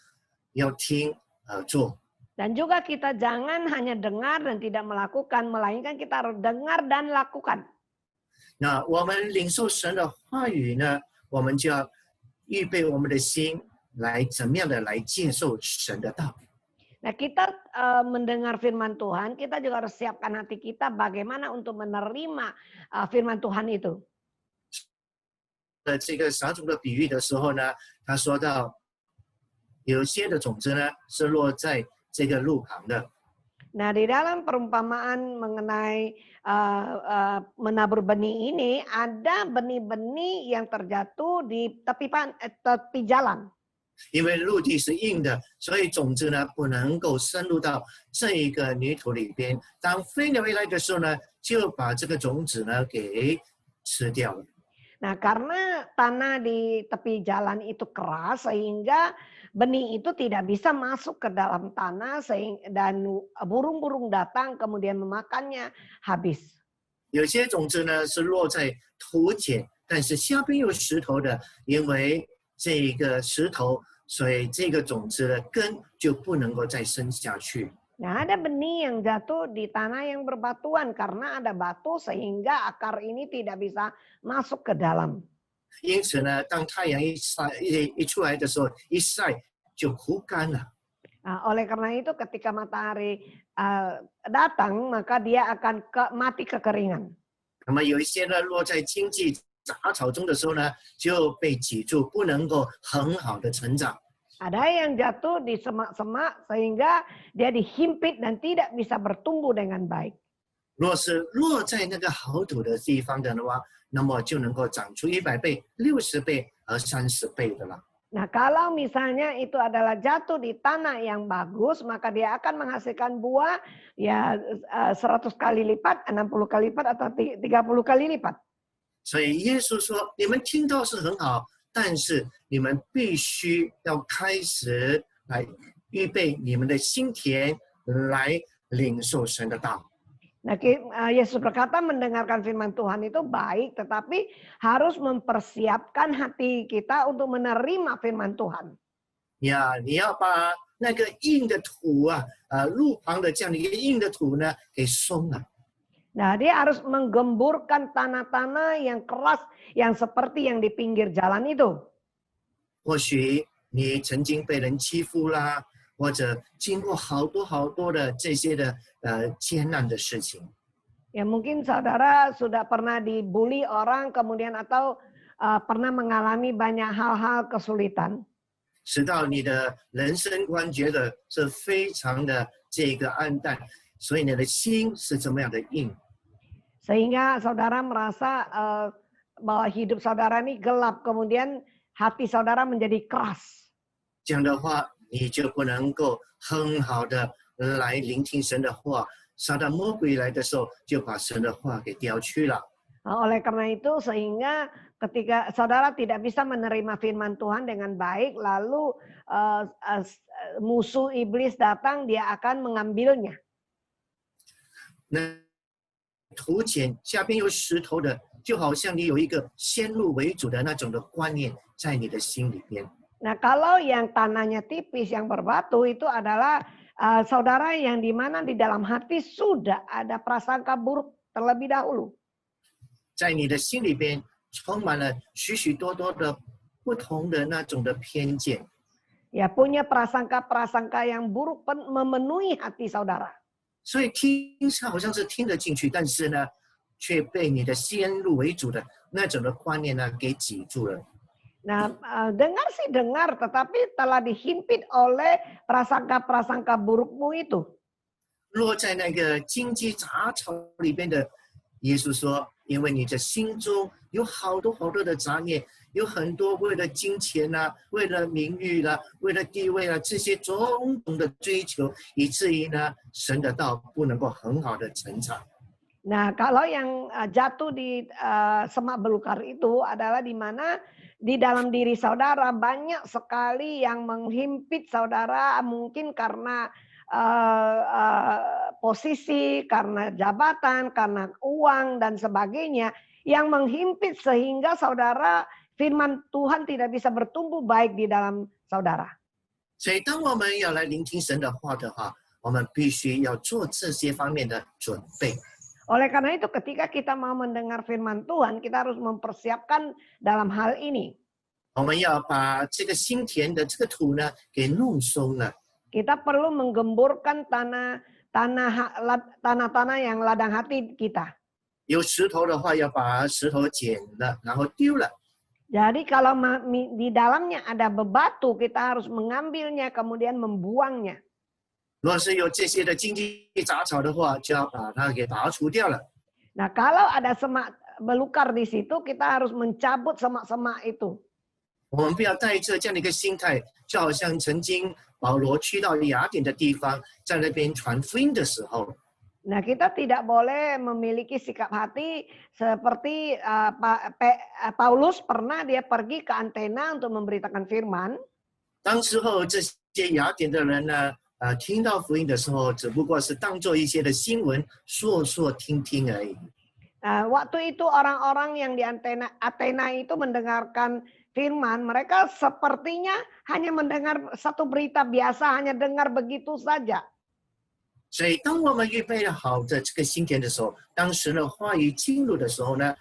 Speaker 3: 要听而做。
Speaker 4: Dan juga kita jangan hanya dengar dan tidak melakukan, melainkan kita harus dengar dan lakukan.
Speaker 3: 那我们领受神的话语呢，我们就要预备我们的心来怎么样的来接受神的道。
Speaker 4: Nah, kita mendengar firman Tuhan, kita juga harus siapkan hati kita bagaimana untuk menerima firman Tuhan itu.
Speaker 3: 这个撒种的比喻的时候呢，他说到有些的种子呢是落在这个路旁的。
Speaker 4: Nah, di dalam perumpamaan mengenai menabur benih ini, ada benih-benih yang terjatuh di tepi jalan.
Speaker 3: 因为陆地是硬的，所以种子呢不能够深入到这一个泥土里边。当飞鸟一来的时候呢，就把这个种子呢给吃掉了。
Speaker 4: Nah, karena tanah di tepi jalan itu keras sehingga benih itu tidak bisa masuk ke dalam tanah dan burung-burung datang kemudian memakannya habis.
Speaker 3: 有些种子呢是落在土碱，但是下边有石头的，因为这个石头，所以这个种子的根就不能够再生下去。
Speaker 4: Nah, ada benih yang jatuh di tanah yang berbatuan karena ada batu sehingga akar ini tidak bisa masuk ke dalam.
Speaker 3: 因此呢，当太阳一出来的时候，一晒就枯干了。
Speaker 4: Oleh karena itu ketika matahari datang maka dia akan mati kekeringan.
Speaker 3: 那么有一些呢落在荆棘杂草中的时候呢，就被挤住，不能够很好的成长。
Speaker 4: Ada yang jatuh di semak-semak sehingga dia dihimpit dan tidak bisa bertumbuh dengan baik.
Speaker 3: 若是落在那个好土的地方的话，那么就能够长出100倍、60倍和30倍的了。
Speaker 4: Nah, kalau misalnya itu adalah jatuh di tanah yang bagus, maka dia akan menghasilkan buah ya 100 kali lipat, 60 kali lipat atau 30 kali lipat.
Speaker 3: 所以耶稣说：“你们听到是很好，但是你们必须要开始来预备你们的心田，来领受神的道。
Speaker 4: Nah, Yesus berkata mendengarkan firman Tuhan itu baik, tetapi harus mempersiapkan hati kita untuk menerima firman Tuhan.
Speaker 3: 你要把那个硬的土路旁的这样的一个硬的土呢，给松了。
Speaker 4: Nah, dia harus menggemburkan tanah-tanah yang keras, yang seperti yang di pinggir jalan itu.
Speaker 3: 或许你曾经被人欺负啦，或者经过好多的这些的艰难的事情。
Speaker 4: Ya mungkin saudara sudah pernah dibully orang, kemudian atau pernah mengalami banyak hal-hal kesulitan.
Speaker 3: 使到你的人生观觉得是非常的这个暗淡，所以你的心是这么样的硬。
Speaker 4: Sehingga saudara merasa bahwa hidup saudara ini gelap, kemudian hati saudara menjadi keras.
Speaker 3: 这样的话，你就不能够很好的来聆听神的话。撒旦魔鬼来的时候，就把神的话给叼去了。
Speaker 4: Oleh karena itu, sehingga ketika saudara tidak bisa menerima firman Tuhan dengan baik, lalu musuh iblis datang, dia akan mengambilnya.
Speaker 3: 那土浅下边有石头的，就好像你有一个先入为主的那种的观念在你的心里边。
Speaker 4: Nah, kalau yang tanahnya tipis, yang berbatu itu adalah saudara yang dimana di dalam hati sudah ada prasangka buruk terlebih dahulu.
Speaker 3: 在你的心里边充满了许许多多的不同的那种的偏见。
Speaker 4: Ya, punya prasangka-prasangka yang buruk memenuhi hati saudara.
Speaker 3: 所以听上好像是听得进去，但是呢，却被你的先入为主的那种的观念呢给挤住了。
Speaker 4: Nah, dengar sih dengar, tetapi telah dihimpit oleh prasangka-prasangka burukmu itu.
Speaker 3: 落在那个荆棘杂草里边的，耶稣说，因为你的心中有好多的杂念，有很多为了金钱啦，为了名誉啦，为了地位啦，这些种种的追求，以至于呢，神的道不能够很好的成长。
Speaker 4: Nah, kalau yang jatuh di semak belukar itu adalah di mana di dalam diri saudara banyak sekali yang menghimpit saudara, mungkin karena posisi, karena jabatan, karena uang dan sebagainya, yang menghimpit sehingga saudara firman Tuhan tidak bisa bertumbuh baik di dalam saudara.
Speaker 3: 所以，当我们要来聆听神的话的话，我们必须要做这些方面的准备。
Speaker 4: Oleh karena itu ketika kita mau mendengar firman Tuhan, kita harus mempersiapkan dalam hal ini.
Speaker 3: 我们要把这个心田的这个土呢给弄松了。
Speaker 4: Kita perlu menggemburkan tanah-tanah yang ladang hati kita.
Speaker 3: 有石头的话，要把石头捡了，然后丢了。
Speaker 4: Jadi kalau di dalamnya ada bebatu, kita harus mengambilnya kemudian membuangnya.
Speaker 3: 若是有这些的荆棘杂草的话，就要把它给拔除掉了。
Speaker 4: Nah, kalau ada semak belukar di situ, kita harus mencabut semak-semak itu.
Speaker 3: 我们不要带着这样的一个心态，就好像曾经保罗去到雅典的地方，在那边传福音的时候，
Speaker 4: Nah, kita tidak boleh memiliki sikap hati seperti Paulus pernah dia pergi ke Athena untuk memberitakan firman.
Speaker 3: 当时候这些雅典的人呢，听到福音的时候，只不过是当做一些的新闻说听听而已。
Speaker 4: Waktu itu orang-orang yang di Athena itu mendengarkan firman, mereka sepertinya hanya mendengar satu berita biasa, hanya dengar begitu saja.
Speaker 3: 所以，当我们预备好的这个心田的时候，当神的话语进入的时候呢，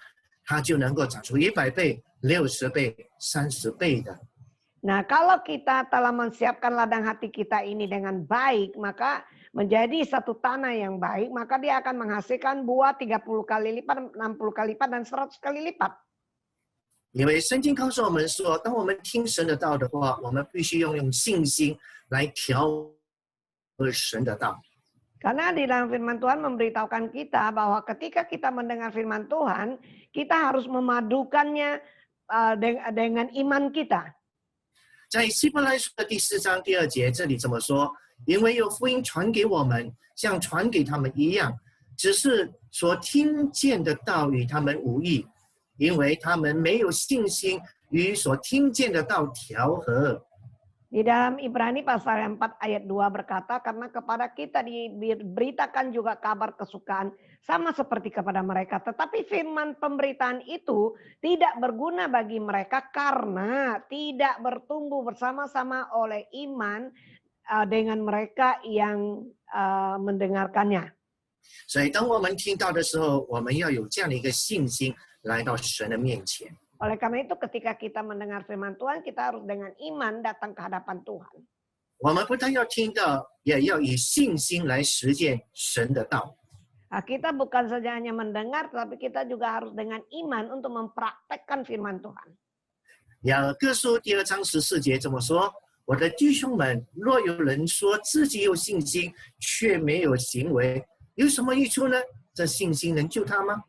Speaker 3: 它就能够长出100倍、60倍、30倍的。
Speaker 4: Nah, kalau kita telah menyiapkan ladang hati kita ini dengan baik, maka menjadi satu tanah yang baik, maka dia akan menghasilkan buah 30 kali lipat, 60 kali lipat, dan 100 kali lipat.
Speaker 3: 因为圣经告诉我们说，当我们听神的道的话，我们必须用信心来调和神的道。
Speaker 4: Karena di dalam firman Tuhan memberitahukan kita bahwa ketika kita mendengar firman Tuhan, kita harus memadukannya dengan iman kita.
Speaker 3: 在希伯来书的第4章第2节，这里这么说：因为有福音传给我们，像传给他们一样，只是所听见的道与他们无益，因为他们没有信心与所听见的道调和。
Speaker 4: Di dalam Ibrani pasal 4 ayat 2 berkata, karena kepada kita diberitakan juga kabar kesukaan sama seperti kepada mereka. Tetapi firman pemberitaan itu tidak berguna bagi mereka karena tidak bertumbuh bersama-sama oleh iman dengan mereka yang mendengarkannya.
Speaker 3: 所以当我们听到的时候，我们要有这样的一个信心来到神的面前。
Speaker 4: Oleh karena itu ketika kita mendengar firman Tuhan, kita harus dengan iman datang ke hadapan Tuhan.
Speaker 3: 我们不但要听到，也要以信心来实践神的道。
Speaker 4: Kita bukan saja hanya mendengar, tetapi kita juga harus dengan iman untuk mempraktekkan firman Tuhan.
Speaker 3: 雅各书2章14节这么说：“我的弟兄们，若有人说自己有信心，却没有行为，有什么益处呢？这信心能救他吗？”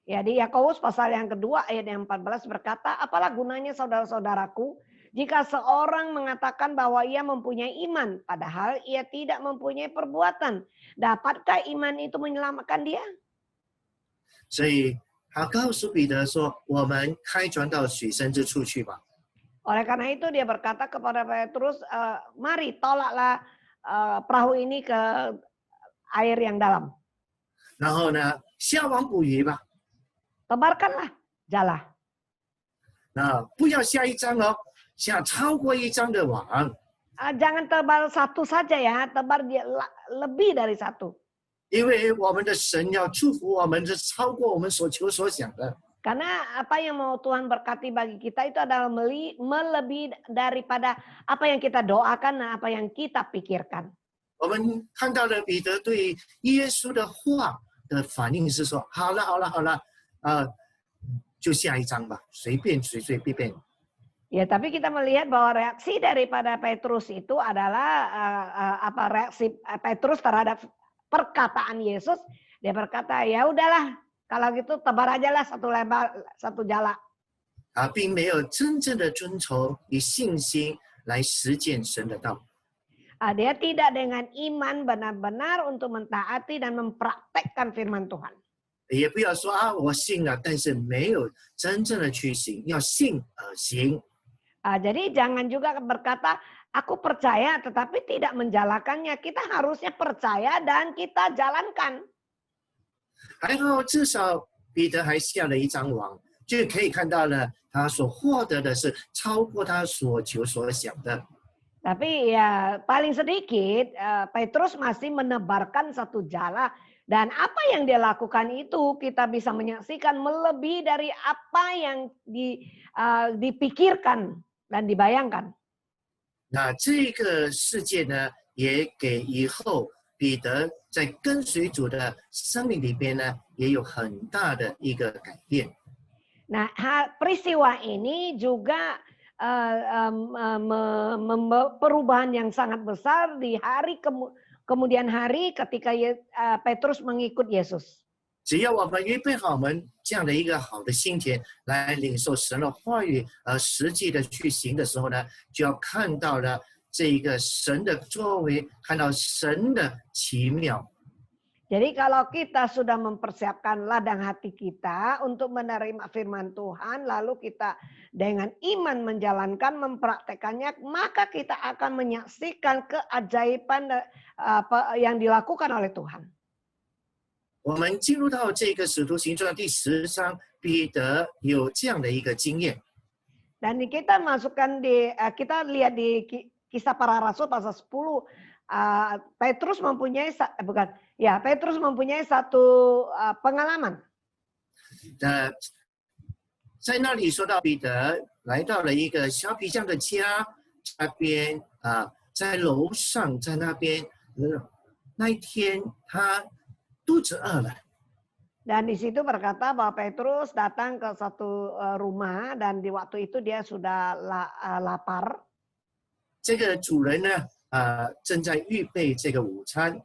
Speaker 4: Ya, di Yakobus pasal yang kedua ayat yang 14 berkata, apalah gunanya saudara-saudaraku jika seorang mengatakan bahwa ia mempunyai iman, padahal ia tidak mempunyai perbuatan. Dapatkah iman itu menyelamatkan dia?
Speaker 3: 所以他告诉彼得说：“我们开船到水深之处去吧。”
Speaker 4: Oleh karena itu dia berkata kepada Petrus, mari tolaklah perahu ini ke air yang dalam.
Speaker 3: 然后呢，下网捕鱼吧。
Speaker 4: Tebarkanlah jala.
Speaker 3: 那不要下一张哦，下超过一张的网。
Speaker 4: Jangan tebar satu saja ya, tebar lebih dari satu.
Speaker 3: 因为我们的神要祝福我们，是超过我们所求所想的。
Speaker 4: Karena apa yang mau Tuhan berkati bagi kita itu adalah melebihi daripada apa yang kita doakan dan apa yang kita pikirkan.
Speaker 3: 我们看到了彼得对耶稣的话的反应是说：“好了，好了，好了。” 就下一章吧，随便。
Speaker 4: Ya, tapi kita melihat bahwa reaksi daripada Petrus itu adalah reaksi Petrus terhadap perkataan Yesus. Dia berkata, ya udahlah, kalau gitu tebar aja lah satu jala.
Speaker 3: 并没有真正的遵从以信心来实践神的道。
Speaker 4: Dia tidak dengan iman benar-benar untuk mentaati dan mempraktekkan firman Tuhan.
Speaker 3: 也不要说我信了，但是没有真正的去行，要信而行。
Speaker 4: Jadi jangan juga berkata, aku percaya tetapi tidak menjalankannya. Kita harusnya percaya dan kita jalankan.
Speaker 3: 还好，至少彼得还下了一张网，就可以看到了他所获得的是超过他所求所想的。
Speaker 4: Tapi ya paling sedikit Petrus masih menebarkan satu jala. Dan apa yang dia lakukan itu kita bisa menyaksikan melebihi dari apa yang dipikirkan dan dibayangkan.
Speaker 3: 那这个事件呢，也给以后彼得在跟随主的生命里边呢，也有很大的一个改变。
Speaker 4: Nah, peristiwa ini juga perubahan yang sangat besar di hari kemudian hari ketika Petrus mengikut Yesus.
Speaker 3: 只要我们预备好我们这样的一个好的心田来领受神的话语，实际的去行的时候呢，就要看到了这一个神的作为，看到神的奇妙。
Speaker 4: Jadi kalau kita sudah mempersiapkan ladang hati kita untuk menerima firman Tuhan, lalu kita dengan iman menjalankan, mempraktekannya, maka kita akan menyaksikan keajaiban yang dilakukan oleh Tuhan.
Speaker 3: 我们进入到这个使徒行传第10章，彼得有这样的一个经验。
Speaker 4: Dan kita masukkan kita lihat di Kisah Para Rasul pasal 10, Petrus mempunyai Petrus mempunyai satu pengalaman.
Speaker 3: 在那里说到彼得来到了一个小皮匠的家，那边在楼上，在那边那一天他肚子饿了。
Speaker 4: Dan di situ berkata bahwa Petrus datang ke satu rumah dan di waktu itu dia sudah lapar.
Speaker 3: 这个主人呢，正在预备这个午餐。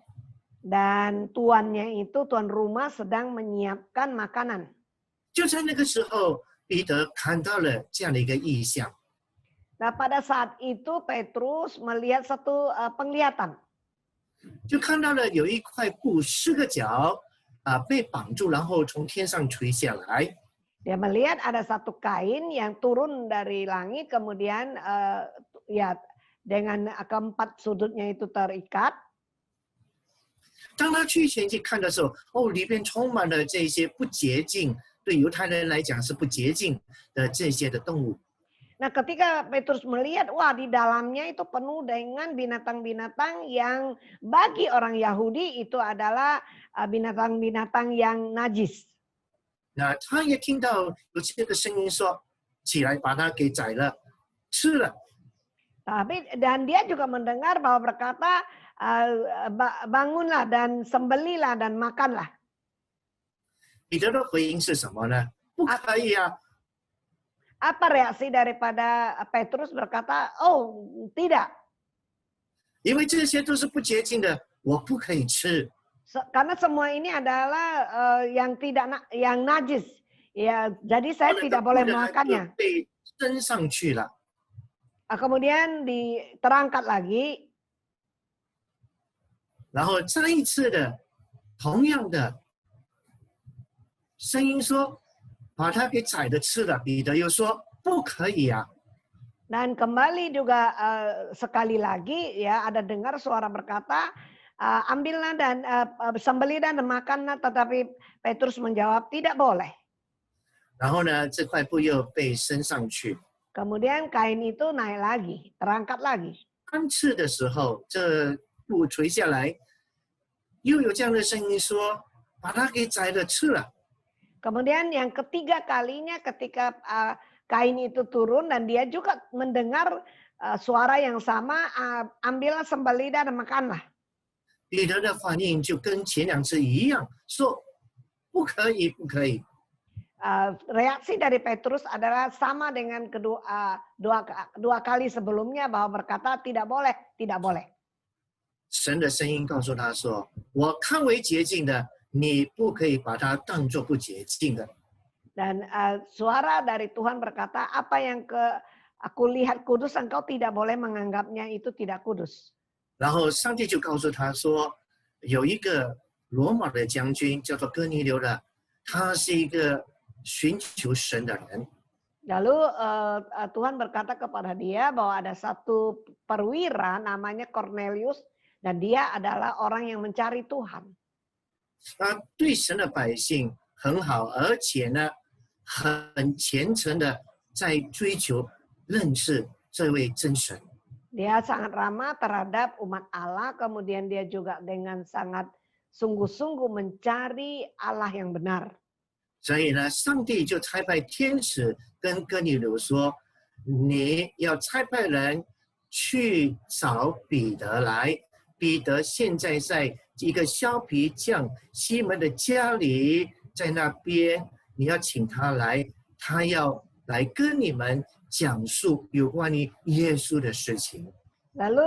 Speaker 4: Dan tuannya itu, tuan rumah sedang menyiapkan makanan.
Speaker 3: 就在那个时候，彼得看到了这样的一个异象。
Speaker 4: Nah, pada saat itu Petrus melihat satu penglihatan.
Speaker 3: 就看到了有一块布，4个角被绑住，然后从天上垂下来。
Speaker 4: Dia melihat ada satu kain yang turun dari langit, kemudian ya dengan keempat sudutnya itu terikat.
Speaker 3: 当他去前去看的时候，里边充满了这些不洁净，对犹太人来讲是不洁净的这些的动物。
Speaker 4: Nah, ketika Petrus melihat, wah di dalamnya itu penuh dengan binatang-binatang yang bagi orang Yahudi itu adalah binatang-binatang yang najis.
Speaker 3: 那他也听到有这个声音说：“起来，把它给宰了，吃了。”
Speaker 4: Dan dia juga mendengar bahwa berkata, bangunlah dan sembelilah dan makanlah.
Speaker 3: 彼得的回应是什么呢？不可以啊！
Speaker 4: Apa reaksi daripada Petrus berkata, oh tidak.
Speaker 3: 因为这些都是不洁净的，我不可以吃。
Speaker 4: Karena semua ini adalah yang najis. Ya, jadi saya tidak boleh memakannya.
Speaker 3: 被升上去了。
Speaker 4: Kemudian terangkat lagi.
Speaker 3: 然后再一次的，同样的声音说：“把它给宰的吃了。”彼得又说：“不可以啊！”
Speaker 4: Dan kembali juga sekali lagi ya ada dengar suara berkata, ambillah dan sembelih dan makanlah, tetapi Petrus menjawab tidak boleh.
Speaker 3: 然后呢，这块布又被升上去。
Speaker 4: Kemudian kain itu naik lagi, terangkat lagi.
Speaker 3: 3次的时候，这布垂下来，又有这样的声音说：“把它给宰了吃了。”
Speaker 4: Kemudian yang ketiga kalinya ketika kain itu turun dan dia juga mendengar suara yang sama, ambillah sembelih dan makanlah.
Speaker 3: 彼得的反应就跟前2次一样，说：“不可以，不可以。”
Speaker 4: Reaksi dari Petrus adalah sama dengan dua kali sebelumnya bahwa berkata tidak boleh, tidak boleh.
Speaker 3: 神的声音告诉他说：“我看为洁净的，你不可以把它当作不洁净的。”
Speaker 4: Dan suara dari Tuhan berkata, apa yang aku lihat kudus, engkau tidak boleh menganggapnya itu tidak kudus.
Speaker 3: 然后上帝就告诉他说，有一个罗马的将军叫做哥尼流的，他是一个寻求神的人。
Speaker 4: Lalu Tuhan berkata kepada dia bahwa ada satu perwira namanya Cornelius dan dia adalah orang yang mencari Tuhan.
Speaker 3: 他对神的百姓很好，而且呢，很虔诚的在追求认识这位真神。
Speaker 4: Dia sangat ramah terhadap umat Allah, kemudian dia juga dengan sangat sungguh-sungguh mencari Allah yang benar.
Speaker 3: 所以呢，上帝就差派天使跟哥尼流说：“你要差派人去找彼得来。彼得现在在一个削皮匠西门的家里，在那边，你要请他来，他要来跟你们讲述有关于耶稣的事情。”
Speaker 4: Lalu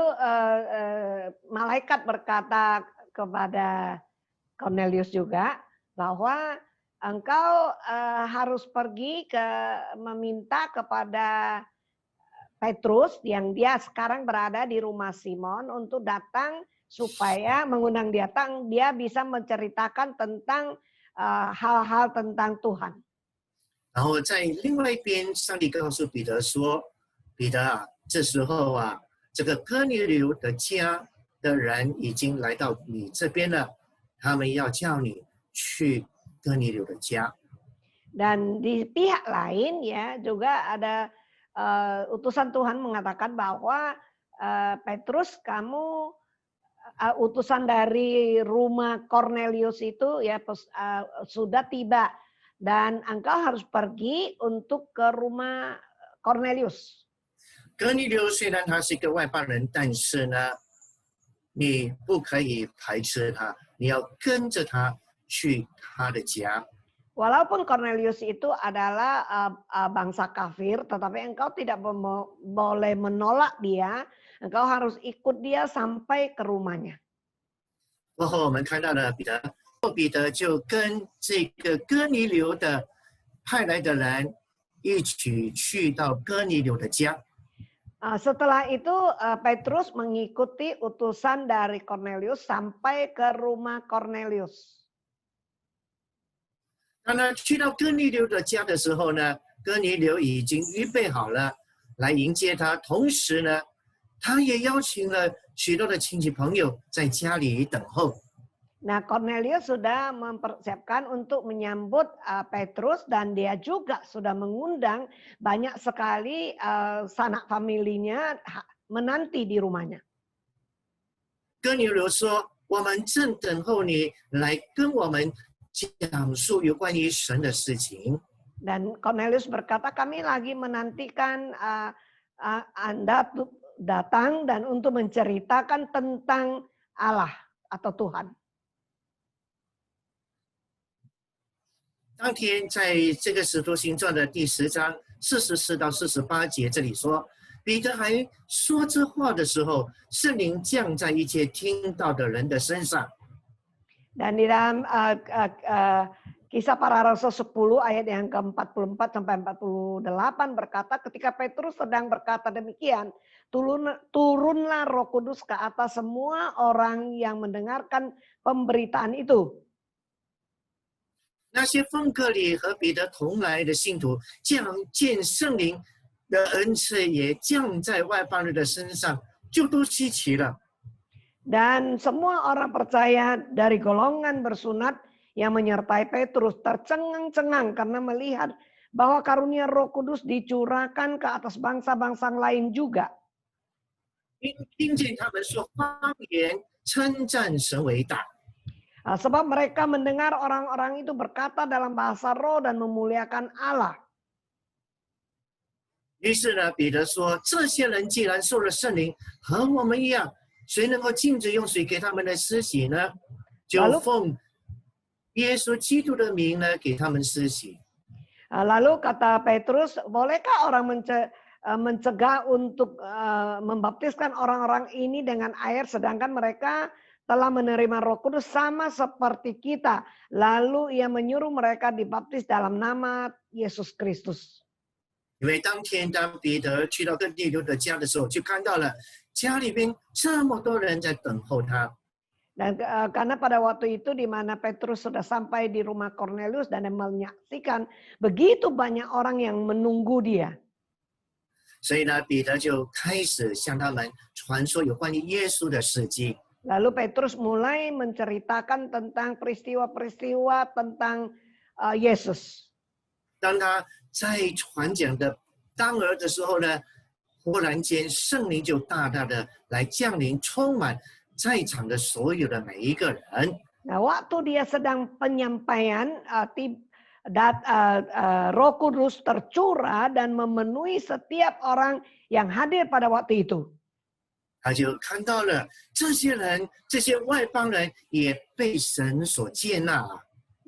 Speaker 4: malaikat berkata kepada Cornelius juga bahwa engkau harus pergi meminta kepada Petrus yang dia sekarang berada di rumah Simon untuk datang supaya mengundang dia bisa menceritakan tentang hal-hal tentang Tuhan.
Speaker 3: 然后在另外一边，上帝告诉彼得说：“彼得啊，这时候啊，这个哥尼流的家的人已经来到你这边了，他们要叫你去哥尼流的家。”
Speaker 4: Dan di pihak lain ya juga ada utusan Tuhan mengatakan bahwa Petrus, kamu utusan dari rumah Cornelius itu ya sudah tiba dan engkau harus pergi untuk ke rumah Cornelius.
Speaker 3: 哥尼流虽然他是一个外邦人，但是呢，你不可以排斥他，你要跟着他去他的家。
Speaker 4: Walaupun Cornelius itu adalah bangsa kafir, tetapi engkau tidak boleh menolak dia. Engkau harus ikut dia sampai ke rumahnya.
Speaker 3: 过后我们看到了彼得就跟这个哥尼流的派来的人一起去到哥尼流的家。
Speaker 4: Setelah itu Petrus mengikuti utusan dari Cornelius sampai ke rumah Cornelius.
Speaker 3: 当他去到哥尼流的家的时候呢，哥尼流已经预备好了来迎接他，同时呢，他也邀请了许多的亲戚朋友在家里等候。
Speaker 4: Nah, Cornelius sudah mempersiapkan untuk menyambut Petrus dan dia juga sudah mengundang banyak sekali sanak familinya menanti di rumahnya.
Speaker 3: 哥尼流说：“我们正等候你来跟我们讲述有关于神的事情。”
Speaker 4: Dan Cornelius berkata, kami lagi menantikan Anda datang dan untuk menceritakan tentang Allah atau Tuhan.
Speaker 3: 当天在这个使徒行传的第10章44到48节，这里说，彼得还说这话的时候，圣灵降在一切听到的人的身上。
Speaker 4: Dan di dalam Kisah Para Rasul 10 ayat yang ke-44 sampai 48 berkata, ketika Petrus sedang berkata demikian, turunlah Roh Kudus ke atas semua orang yang mendengarkan pemberitaan itu.
Speaker 3: 那些奉格里和彼得同来的信徒，见圣灵的恩赐也降在外邦人的身上，就都稀奇了。
Speaker 4: Dan semua orang percaya dari golongan bersunat yang menyertai Petrus tercengang-cengang karena melihat bahwa karunia Roh Kudus dicurahkan ke atas bangsa-bangsa lain juga.
Speaker 3: 听见他们说方言，称赞神为大。
Speaker 4: Sebab mereka mendengar orang-orang itu berkata dalam bahasa roh dan memuliakan Allah.
Speaker 3: 于是呢，彼得说：“这些人既然受了圣灵，和我们一样，谁能够禁止用水给他们的施洗呢？就奉耶稣基督的名呢，给他们施洗。”
Speaker 4: Lalu kata Petrus, bolehkah orang mencegah untuk membaptiskan orang-orang ini dengan air sedangkan mereka telah menerima Roh Kudus sama seperti kita. Lalu ia menyuruh mereka dibaptis dalam nama Yesus Kristus.
Speaker 3: 因为当天当彼得去到哥尼流的家的时候，就看到了家里边这么多人在等候他。
Speaker 4: Dan karena pada waktu itu di mana Petrus sudah sampai di rumah Cornelius dan menyaksikan begitu banyak orang yang menunggu dia.
Speaker 3: 所以呢，彼得就开始向他们传说有关于耶稣的事迹。
Speaker 4: Lalu Petrus mulai menceritakan tentang peristiwa-peristiwa tentang Yesus.
Speaker 3: 当他在传讲的当儿的时候呢，忽然间圣灵就大大的来降临，充满在场的所有的每一个人。
Speaker 4: Nah, waktu dia sedang penyampaian, Roh Kudus tercurah dan memenuhi setiap orang yang hadir pada waktu itu.
Speaker 3: 他就看到了这些人，这些外邦人也被神所接纳。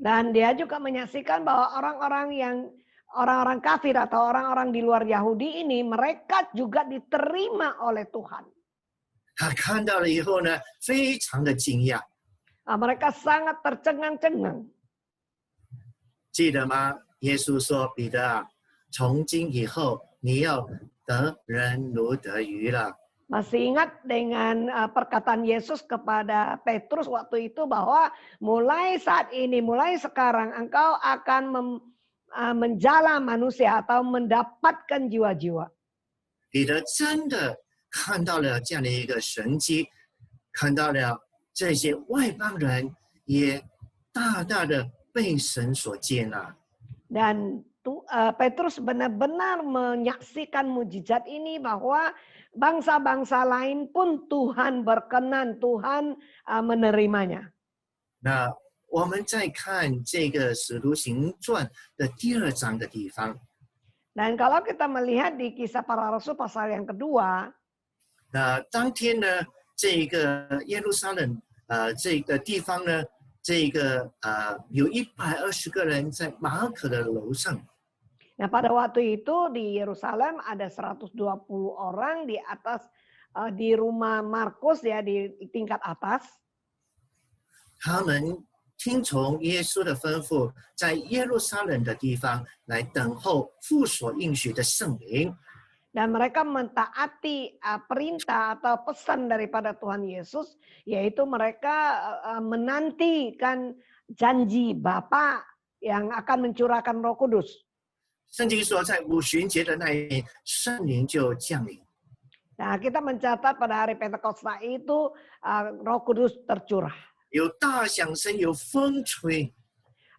Speaker 4: Dan dia juga menyaksikan bahwa orang-orang kafir atau orang-orang di luar Yahudi ini, mereka juga diterima oleh Tuhan.
Speaker 3: 他看到了以后呢，非常的惊讶。
Speaker 4: Mereka sangat tercengang-cengang.
Speaker 3: 记得吗？耶稣说：“彼得啊，从今以后你要得人如得鱼了。”
Speaker 4: Masih ingat dengan perkataan Yesus kepada Petrus waktu itu bahwa mulai saat ini, mulai sekarang engkau akan menjala manusia atau mendapatkan jiwa-jiwa.
Speaker 3: 彼得真的看到了这样的一个神迹，看到了这些外邦人也大大的被神所接纳。
Speaker 4: Dan Petrus benar-benar menyaksikan mujizat ini bahwa bangsa-bangsa lain pun Tuhan berkenan, Tuhan menerimanya.
Speaker 3: 那我们再看这个《使徒行传》的第2章的地方。
Speaker 4: Dan kalau kita melihat di Kisah Para Rasul pasal yang kedua,
Speaker 3: 那当天呢，这个耶路撒冷这个地方呢，有120个人在马可的楼上。
Speaker 4: nah pada waktu itu di Yerusalem ada 120 orang di atas di rumah Markus ya di tingkat atas.
Speaker 3: 他们听从耶稣的吩咐，在耶路撒冷的地方来等候父所应许的圣灵。
Speaker 4: Dan mereka mentaati perintah atau pesan daripada Tuhan Yesus, yaitu mereka menantikan janji Bapa yang akan mencurahkan Roh Kudus.
Speaker 3: 圣经说，在五旬节的那一天，圣灵就降临。
Speaker 4: Nah, kita mencatat pada hari Pentakosta itu Roh Kudus tercurah.
Speaker 3: 有大响声，有风吹，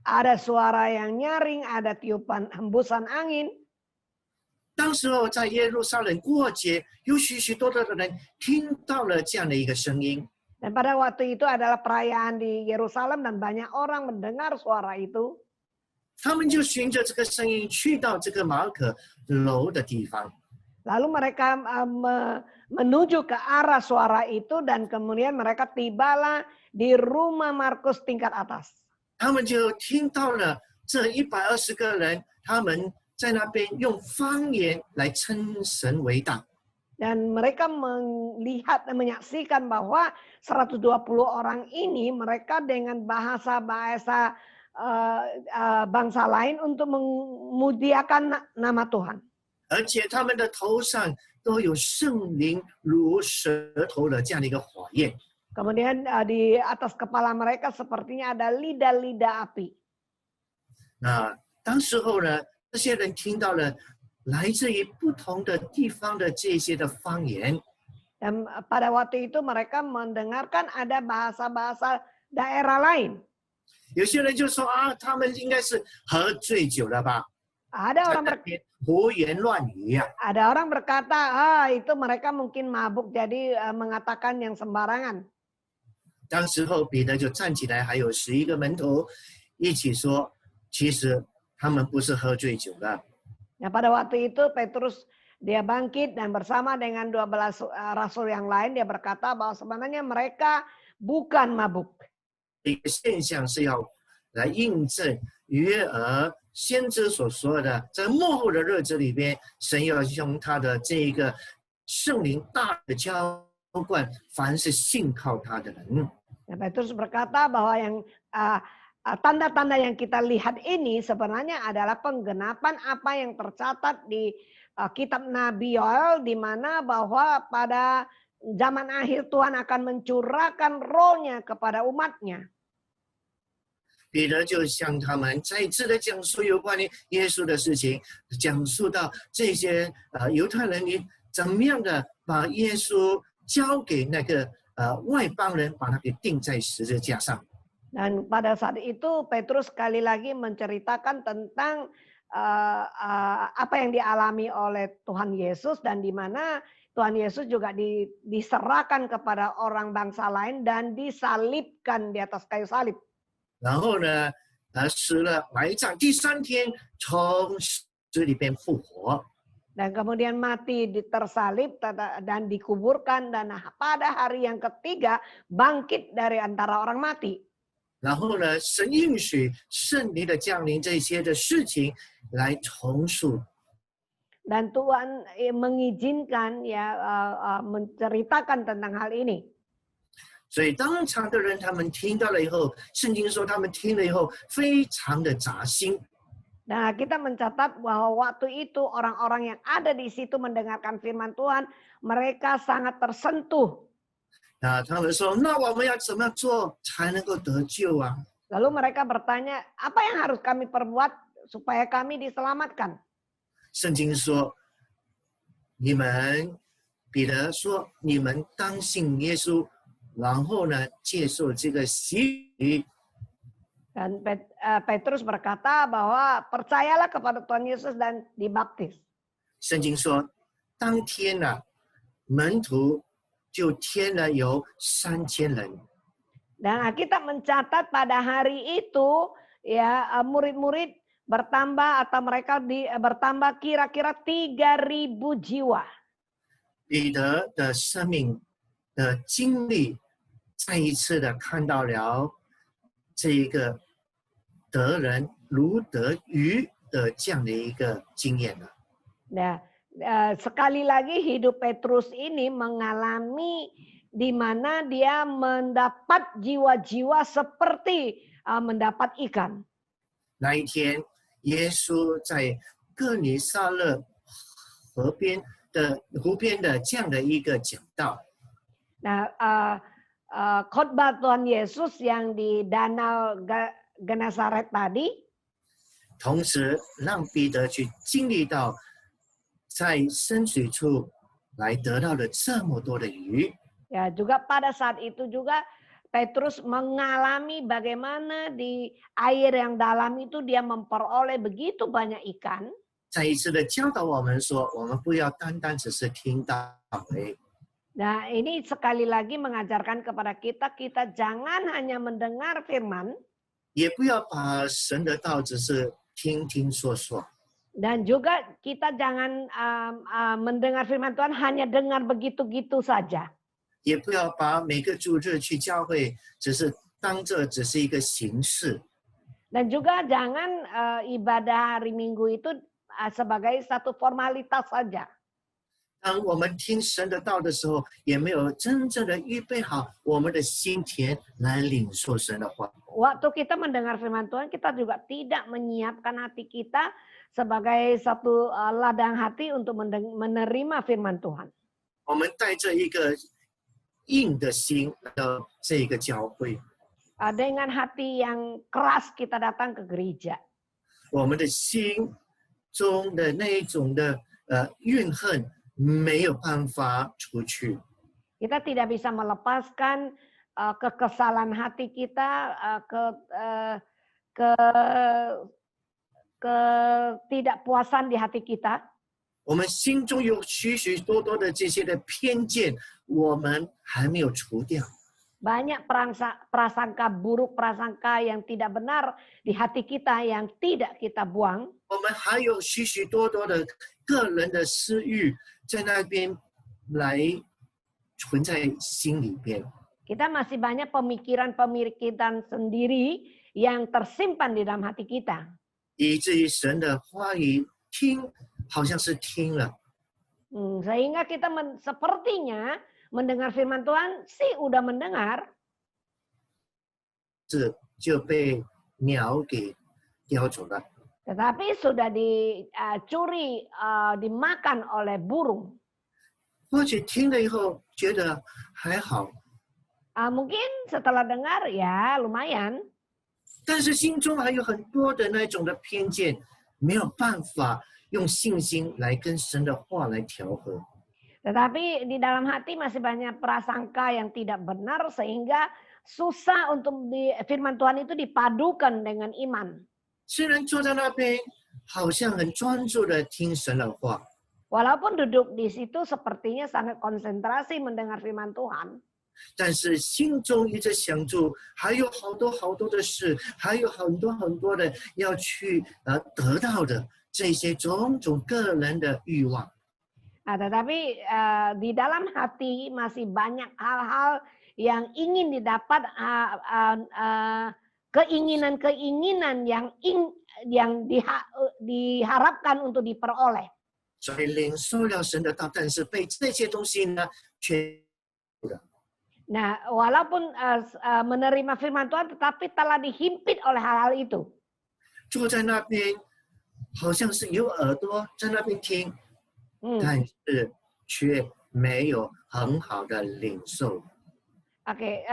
Speaker 4: Ada suara yang nyaring, ada tiupan hembusan angin.
Speaker 3: 当时候在耶路撒冷过节，有许许多多的人听到了这样的一个声音。
Speaker 4: Dan pada waktu itu adalah perayaan di Yerusalem dan banyak orang mendengar suara itu.
Speaker 3: 他们就循着这个声音去到这个马可楼的地方。
Speaker 4: Lalu mereka menuju ke arah suara itu dan kemudian mereka tibalah di rumah Markus tingkat atas.
Speaker 3: 他们就听到了这120个人，他们在那边用方言来称神为大。
Speaker 4: Dan mereka melihat dan menyaksikan bahwa 120 orang ini mereka dengan bahasa-bahasa bangsa lain untuk memuliakan nama Tuhan.
Speaker 3: 而且他们的头上都有圣灵如舌头的这样的一个火焰。
Speaker 4: Kemudian di atas kepala mereka sepertinya ada lidah-lidah api.
Speaker 3: 那当时候呢，这些人听到了来自于不同的地方的这些的方言。
Speaker 4: Dan pada waktu itu mereka mendengarkan ada bahasa-bahasa daerah lain.
Speaker 3: 有些人就说啊，他们应该是喝醉酒了吧，
Speaker 4: Ada
Speaker 3: 在
Speaker 4: orang
Speaker 3: 那边胡言乱语呀、
Speaker 4: ada orang berkata, itu mereka mungkin mabuk jadi mengatakan yang sembarangan.
Speaker 3: 当时候彼得就站起来，还有11个门徒一起说，其实他们不是喝醉酒的，
Speaker 4: Nah, pada waktu itu Petrus dia bangkit dan bersama dengan 12 rasul yang lain dia berkata bahwa sebenarnya mereka bukan mabuk.
Speaker 3: 一个现象是要来印证约珥先知所说的，在末后的日子里边，神要用他的这一个圣灵大的浇灌，凡是信靠他的人。
Speaker 4: Nah, Petrus berkata bahwa yang tanda-tanda yang kita lihat ini sebenarnya adalah penggenapan apa yang tercatat di kitab Nabi Yoel, di mana bahwa pada zaman akhir Tuhan akan mencurahkan rohnya kepada umatnya.
Speaker 3: 彼得就向他们再一次的讲述有关于耶稣的事情，讲述到这些犹太人你怎么样的把耶稣交给那个外邦人，把他给钉在十字架上。
Speaker 4: Dan pada saat itu Petrus sekali lagi menceritakan tentang apa yang dialami oleh Tuhan Yesus dan di mana Tuhan Yesus juga diserahkan kepada orang bangsa lain dan disalibkan di atas kayu salib.
Speaker 3: 然后呢，死了埋葬，第3天从死里边复活。
Speaker 4: Dan kemudian mati tersalib dan dikuburkan dan pada hari yang ketiga bangkit dari antara orang mati.
Speaker 3: 然后呢，神应许圣灵的降临这些的事情来重述。
Speaker 4: Dan Tuhan mengizinkan menceritakan tentang hal ini.
Speaker 3: 所以当场的人他们听到了以后，圣经说他们听了以后非常的扎心。
Speaker 4: Nah, kita mencatat bahwa waktu itu orang-orang yang ada di situ mendengarkan firman Tuhan, mereka sangat tersentuh.
Speaker 3: 那他们说：“那我们要怎么做才能够得救啊？”
Speaker 4: Lalu mereka bertanya, apa yang harus kami perbuat supaya kami diselamatkan?
Speaker 3: 圣经说：“你们，彼得说，你们当信耶稣，然后呢，接受这个洗礼。”
Speaker 4: Dan Petrus berkata bahwa percayalah kepada Tuhan Yesus dan dibaptis.
Speaker 3: 圣经说，当天呢、门徒就添了有3000人。
Speaker 4: Dan kita mencatat pada hari itu ya murid-murid bertambah atau mereka bertambah kira-kira 3000 jiwa.
Speaker 3: 彼得的生命的经历，再一次的看到了这一个得人如得鱼的这样的一个经验了。
Speaker 4: Nah, sekali lagi hidup Petrus ini mengalami di mana dia mendapat jiwa-jiwa seperti mendapat ikan.
Speaker 3: 那一天，耶稣在哥尼撒勒湖边的这样的一个讲道。
Speaker 4: Nah, khotbah Tuhan Yesus yang di Danau Genesaret tadi.
Speaker 3: 同时让彼得去经历到在深水处来得到了这么多的鱼。
Speaker 4: Ya, juga pada saat itu juga Petrus mengalami bagaimana di air yang dalam itu dia memperoleh begitu banyak ikan.
Speaker 3: 再一次的教导我们说，我们不要单单只是听到而已。
Speaker 4: Nah, ini sekali lagi mengajarkan kepada kita, kita jangan hanya mendengar firman,
Speaker 3: 也不要把神的道只是听听说说，
Speaker 4: dan juga kita jangan mendengar firman Tuhan hanya dengar begitu-gitu saja.
Speaker 3: 也不要把每个主日去教会只是当这只是一个形式，
Speaker 4: Dan juga jangan ibadah hari Minggu itu sebagai satu formalitas saja.
Speaker 3: 当我们听神的道的时候，也没有真正的预备好我们的心田来领受神的话。
Speaker 4: Waktu kita mendengar firman Tuhan, kita juga tidak menyiapkan hati kita sebagai satu ladang hati untuk menerima firman Tuhan.
Speaker 3: 我们带着一个硬的心来到这个教会，
Speaker 4: Dengan hati yang keras kita datang ke gereja.
Speaker 3: 我们的心中的那一种的怨恨没有办法出去。
Speaker 4: Kita tidak bisa melepaskan kekesalan hati kita, ketidakpuasan di hati kita.
Speaker 3: 我们心中有许许多多的这些的偏见，我们还没有除掉。
Speaker 4: Banyak prasangka buruk, prasangka yang tidak benar di hati kita yang tidak kita buang.
Speaker 3: 我们还有许许多多的个人的私欲在那边来存在心里边。
Speaker 4: Kita masih banyak pemikiran-pemikiran sendiri yang tersimpan di dalam hati kita.
Speaker 3: 以至于神的话语听好像是听了，
Speaker 4: Sehingga kita sepertinya mendengar firman Tuhan sih udah mendengar,
Speaker 3: 这就被鸟给叼走了。
Speaker 4: tetapi sudah dicuri, dimakan oleh burung.
Speaker 3: 或许听了以后觉得还好，
Speaker 4: Mungkin setelah dengar ya lumayan,
Speaker 3: 但是心中还有很多的那种的偏见，没有办法用信心来跟神的话来调和。
Speaker 4: tetapi di dalam hati masih banyak prasangka yang tidak benar sehingga susah untuk firman Tuhan itu dipadukan dengan iman.
Speaker 3: 虽然坐在那边，好像很专注的听神的话，
Speaker 4: Walaupun duduk di situ sepertinya sangat konsentrasi mendengar firman Tuhan,
Speaker 3: 但是心中一直想着还有好多好多的事，还有很多很多的要去得到的这些种种个人的欲望。
Speaker 4: tetapi di dalam hati masih banyak hal-hal yang ingin didapat, keinginan-keinginan yang diharapkan untuk diperoleh.
Speaker 3: 所以领受了神的道，但是被这些东西呢却
Speaker 4: Nah, walaupun menerima firman Tuhan, tetapi telah dihimpit oleh hal-hal itu.
Speaker 3: 坐在那边，好像是有耳朵在那边听，但是却没有很好的领受。
Speaker 4: Oke,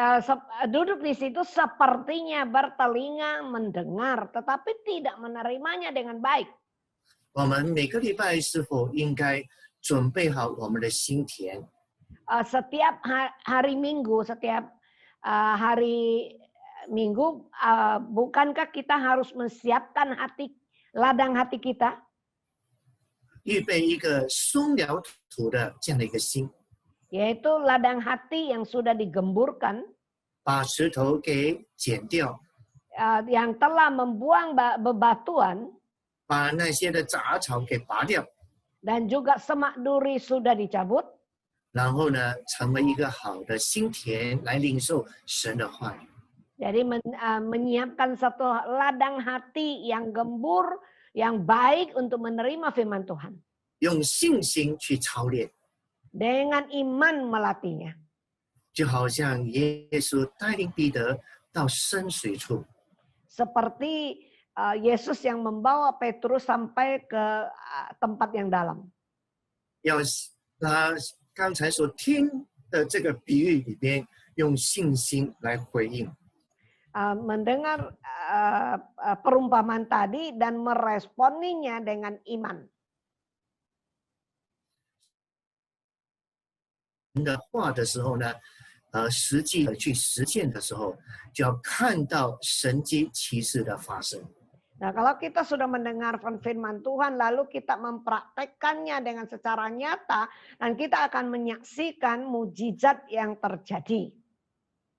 Speaker 4: duduk di situ sepertinya bertelinga mendengar, tetapi tidak menerimanya dengan baik.
Speaker 3: 我们每个礼拜是否应该准备好我们的心田？
Speaker 4: Setiap hari Minggu, setiap hari Minggu, bukankah kita harus menyiapkan ladang hati kita?
Speaker 3: 预备一个松了土的这样的一个心，
Speaker 4: Yaitu ladang hati yang sudah digemburkan,
Speaker 3: 把石头给剪掉，
Speaker 4: yang telah membuang bebatuan,
Speaker 3: 把那些的杂草给拔掉，
Speaker 4: dan juga semak duri sudah dicabut.
Speaker 3: 然后呢，成为一个好的心田来领受神的话语。
Speaker 4: Jadi menyiapkan satu ladang hati yang gembur, yang baik untuk menerima firman Tuhan.
Speaker 3: 用信心去操练，
Speaker 4: Dengan iman melatihnya.
Speaker 3: 就好像耶稣带领彼得到深水处，
Speaker 4: Seperti Yesus yang membawa Petrus sampai ke tempat yang dalam.
Speaker 3: 要他刚才所听的这个比喻里边，用信心来回应。
Speaker 4: mendengar perumpamaan tadi dan meresponinya dengan iman.
Speaker 3: 神的话的时候呢，实际的去实践的时候，就要看到神迹奇事的发生。
Speaker 4: Nah, kalau kita sudah mendengarkan firman Tuhan, lalu kita mempraktekkannya dengan secara nyata, dan kita akan menyaksikan mujizat yang terjadi.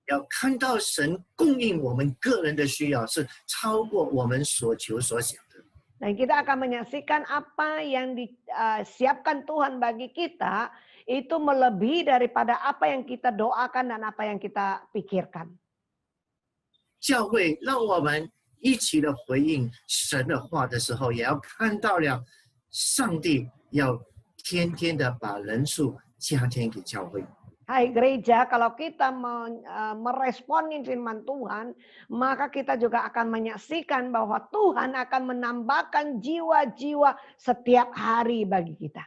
Speaker 3: 要看到神供应我们个人的需要，是超过我们所求所想的。
Speaker 4: Dan kita akan menyaksikan apa yang disiapkan Tuhan bagi kita, itu melebihi daripada apa yang kita doakan dan apa yang kita pikirkan.
Speaker 3: 教会让我们一起的回应神的话的时候，也要看到了上帝要天天的把人数加添给教会。
Speaker 4: Hai gereja, kalau kita meresponin firman Tuhan, maka kita juga akan menyaksikan bahwa Tuhan akan menambahkan jiwa-jiwa setiap hari bagi kita.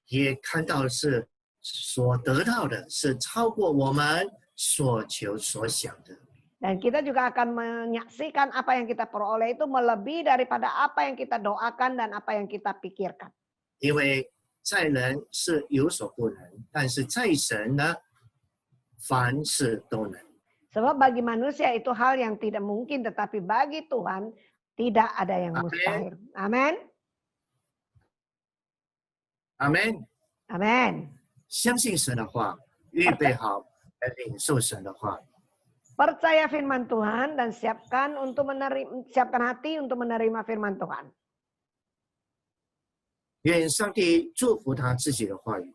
Speaker 3: 也看到是所得到的是超过我们所求所想的。
Speaker 4: Dan kita juga akan menyaksikan apa yang kita peroleh itu melebihi daripada apa yang kita doakan dan apa yang kita pikirkan.
Speaker 3: 因为在人是有所不能，但是在神呢，凡事都能。
Speaker 4: Sebab bagi manusia itu hal yang tidak mungkin, tetapi bagi Tuhan tidak ada yang mustahil. Amin.
Speaker 3: 阿门。
Speaker 4: Amin.
Speaker 3: 相信神的话，预备好来领受神的话。
Speaker 4: Percaya firman Tuhan dan siapkan hati untuk menerima firman Tuhan.
Speaker 3: 愿上帝祝福他自己的话语，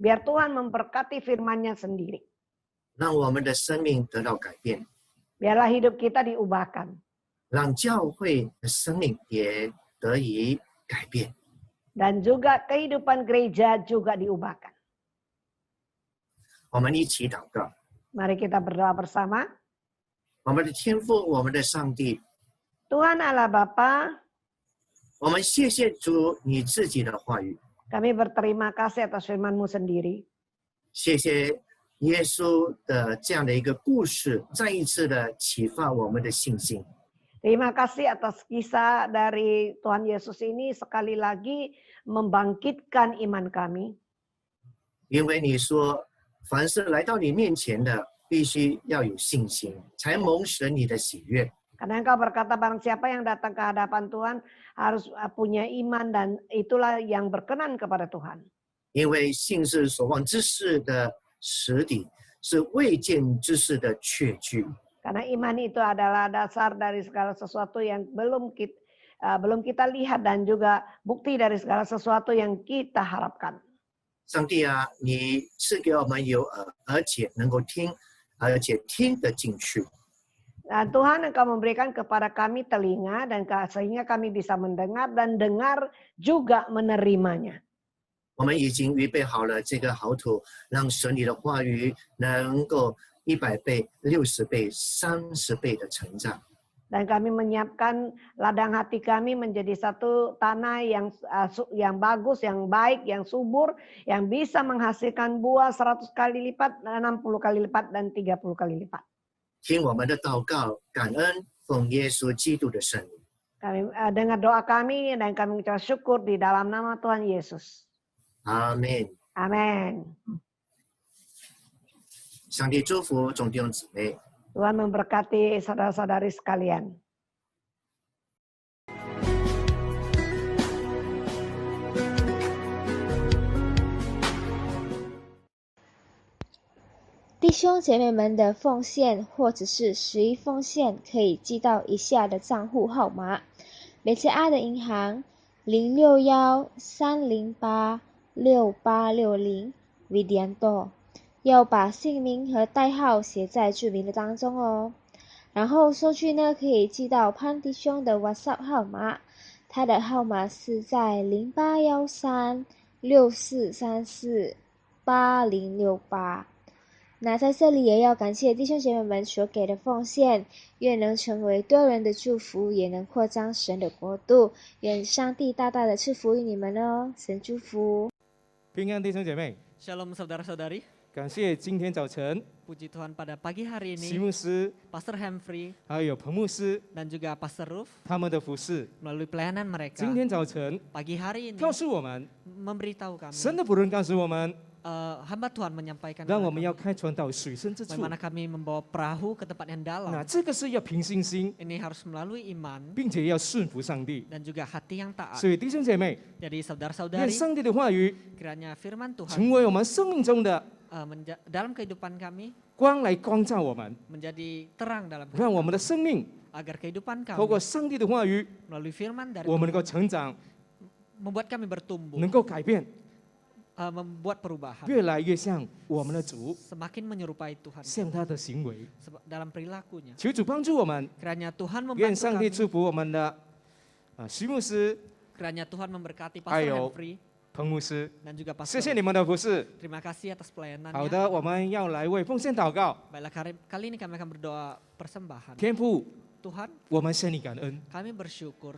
Speaker 4: Biar Tuhan memberkati firman-Nya sendiri.
Speaker 3: 让我们的生命得到改变，
Speaker 4: Biarlah hidup kita diubahkan.
Speaker 3: 让教会的生命也得以改变。
Speaker 4: Dan juga kehidupan gereja juga diubahkan.
Speaker 3: 我们一起祷告，
Speaker 4: Mari kita berdoa bersama.
Speaker 3: 我们的天父，我们的上帝，
Speaker 4: Tuhan Allah Bapa,
Speaker 3: 我们谢谢主你自己的话语，
Speaker 4: kami berterima kasih atas firman-Mu sendiri.
Speaker 3: 谢谢耶稣的这样的一个故事，再一次的启发我们的信心。
Speaker 4: Terima kasih atas kisah dari Tuhan Yesus ini sekali lagi membangkitkan iman kami.
Speaker 3: 因为你说，凡是来到你面前的，必须要有信心，才蒙神你的喜悦。
Speaker 4: Karena Engkau berkata barang siapa yang datang ke hadapan Tuhan harus punya iman dan itulah yang berkenan kepada Tuhan.
Speaker 3: 因为信是所望之事的实底，是未见之事的确据。
Speaker 4: Karena iman itu adalah dasar dari segala sesuatu yang belum kita lihat dan juga bukti dari segala sesuatu yang kita harapkan.
Speaker 3: 上帝啊，你赐给我们有耳，而且能够听，而且听得进去。
Speaker 4: Dan Tuhan Engkau memberikan kepada kami telinga dan sehingga kami bisa mendengar dan dengar juga menerimanya.
Speaker 3: 我们已经预备好了这个好土，让神你的话语能够100倍、60倍、30倍的成长。
Speaker 4: Dan kami menyiapkan ladang hati kami menjadi satu tanah yang bagus, yang baik, yang subur, yang bisa menghasilkan buah 100 kali lipat, 60 kali lipat, dan 30 kali lipat.
Speaker 3: 听我们的祷告，感恩奉耶稣基督的圣名。
Speaker 4: Kami dengar doa kami dan kami mengucap syukur di dalam nama Tuhan Yesus.
Speaker 3: 阿门。
Speaker 4: Amin.
Speaker 3: 上帝祝福众弟兄姊妹。
Speaker 4: Tuhan memberkati saudara-saudari sekalian.
Speaker 5: 弟兄姐妹们的奉献或者是11奉献，可以寄到以下的账户号码：美加爱的银行061-308-6860 Vidianto， 要把姓名和代号写在注明的当中哦。然后收据呢，可以寄到潘弟兄的 WhatsApp 号码，他的号码是在081364348068。那在这里也要感谢弟兄姐妹们所给的奉献，愿能成为多人的祝福，也能扩张神的国度。愿上帝大大的赐福于你们哦，神祝福。
Speaker 6: 平安弟兄姐妹，
Speaker 1: Shalom saudara-saudari.
Speaker 6: 感谢今天早晨
Speaker 1: Puji Tuhan pada pagi hari
Speaker 6: 席
Speaker 1: ini
Speaker 6: 牧师
Speaker 1: Pastor Humphrey
Speaker 6: 还有彭牧师
Speaker 1: dan juga Pastor Ruf
Speaker 6: 他们的服饰，
Speaker 1: melalui pelayanan mereka
Speaker 6: 今天早晨
Speaker 1: pagi hari ini
Speaker 6: 告诉我们，
Speaker 1: memberitahu kami
Speaker 6: 神的仆人告诉我们，
Speaker 1: hamba Tuhan menyampaikan
Speaker 6: 让
Speaker 1: kepada
Speaker 6: 我们要
Speaker 1: kami
Speaker 6: 开船到水深之处。
Speaker 1: bagaimana kami membawa perahu ke tempat yang
Speaker 6: 那
Speaker 1: dalam.
Speaker 6: 这个是要凭信心，
Speaker 1: Ini harus melalui iman
Speaker 6: 并且要顺服上帝。
Speaker 1: dan juga hati yang taat.
Speaker 6: 所以弟兄姐妹，
Speaker 1: Jadi
Speaker 6: 愿
Speaker 1: saudara-saudari
Speaker 6: 上帝的话语
Speaker 1: kiranya firman
Speaker 6: 成
Speaker 1: Tuhan
Speaker 6: 为我们生命中的
Speaker 1: dalam kehidupan kami
Speaker 6: 光，来光照我们，
Speaker 1: menjadi terang dalam
Speaker 6: 让我
Speaker 1: kehidupan
Speaker 6: 们的生命
Speaker 1: agar kehidupan
Speaker 6: 透过
Speaker 1: kami
Speaker 6: 上帝的话语，
Speaker 1: melalui firman dari
Speaker 6: 我们能
Speaker 1: Tuhan
Speaker 6: 够成长，
Speaker 1: membuat kami bertumbuh,
Speaker 6: 能够改变，
Speaker 1: membuat perubahan,
Speaker 6: 越来越像我们的主，
Speaker 1: semakin menyerupai Tuhan
Speaker 6: 像他的行为。
Speaker 1: dalam perilakunya.
Speaker 6: 求主帮助我们，
Speaker 1: Kiranya Tuhan
Speaker 6: 愿
Speaker 1: membantu
Speaker 6: 上帝
Speaker 1: kami,
Speaker 6: 祝福我们的徐牧师、
Speaker 1: kiranya Tuhan memberkati Pastor
Speaker 6: Ayo.
Speaker 1: Humphrey
Speaker 6: 彭牧师，
Speaker 1: dan juga
Speaker 6: 谢
Speaker 1: Pastor.
Speaker 6: 谢你们的服侍。
Speaker 1: Terima kasih atas
Speaker 6: 好
Speaker 1: pelayanannya.
Speaker 6: 的，我们要来为奉献祷告。
Speaker 1: Baiklah kali ini kami akan berdoa persembahan.
Speaker 6: 天父，
Speaker 1: Tuhan,
Speaker 6: 我们向你感恩，
Speaker 1: kami bersyukur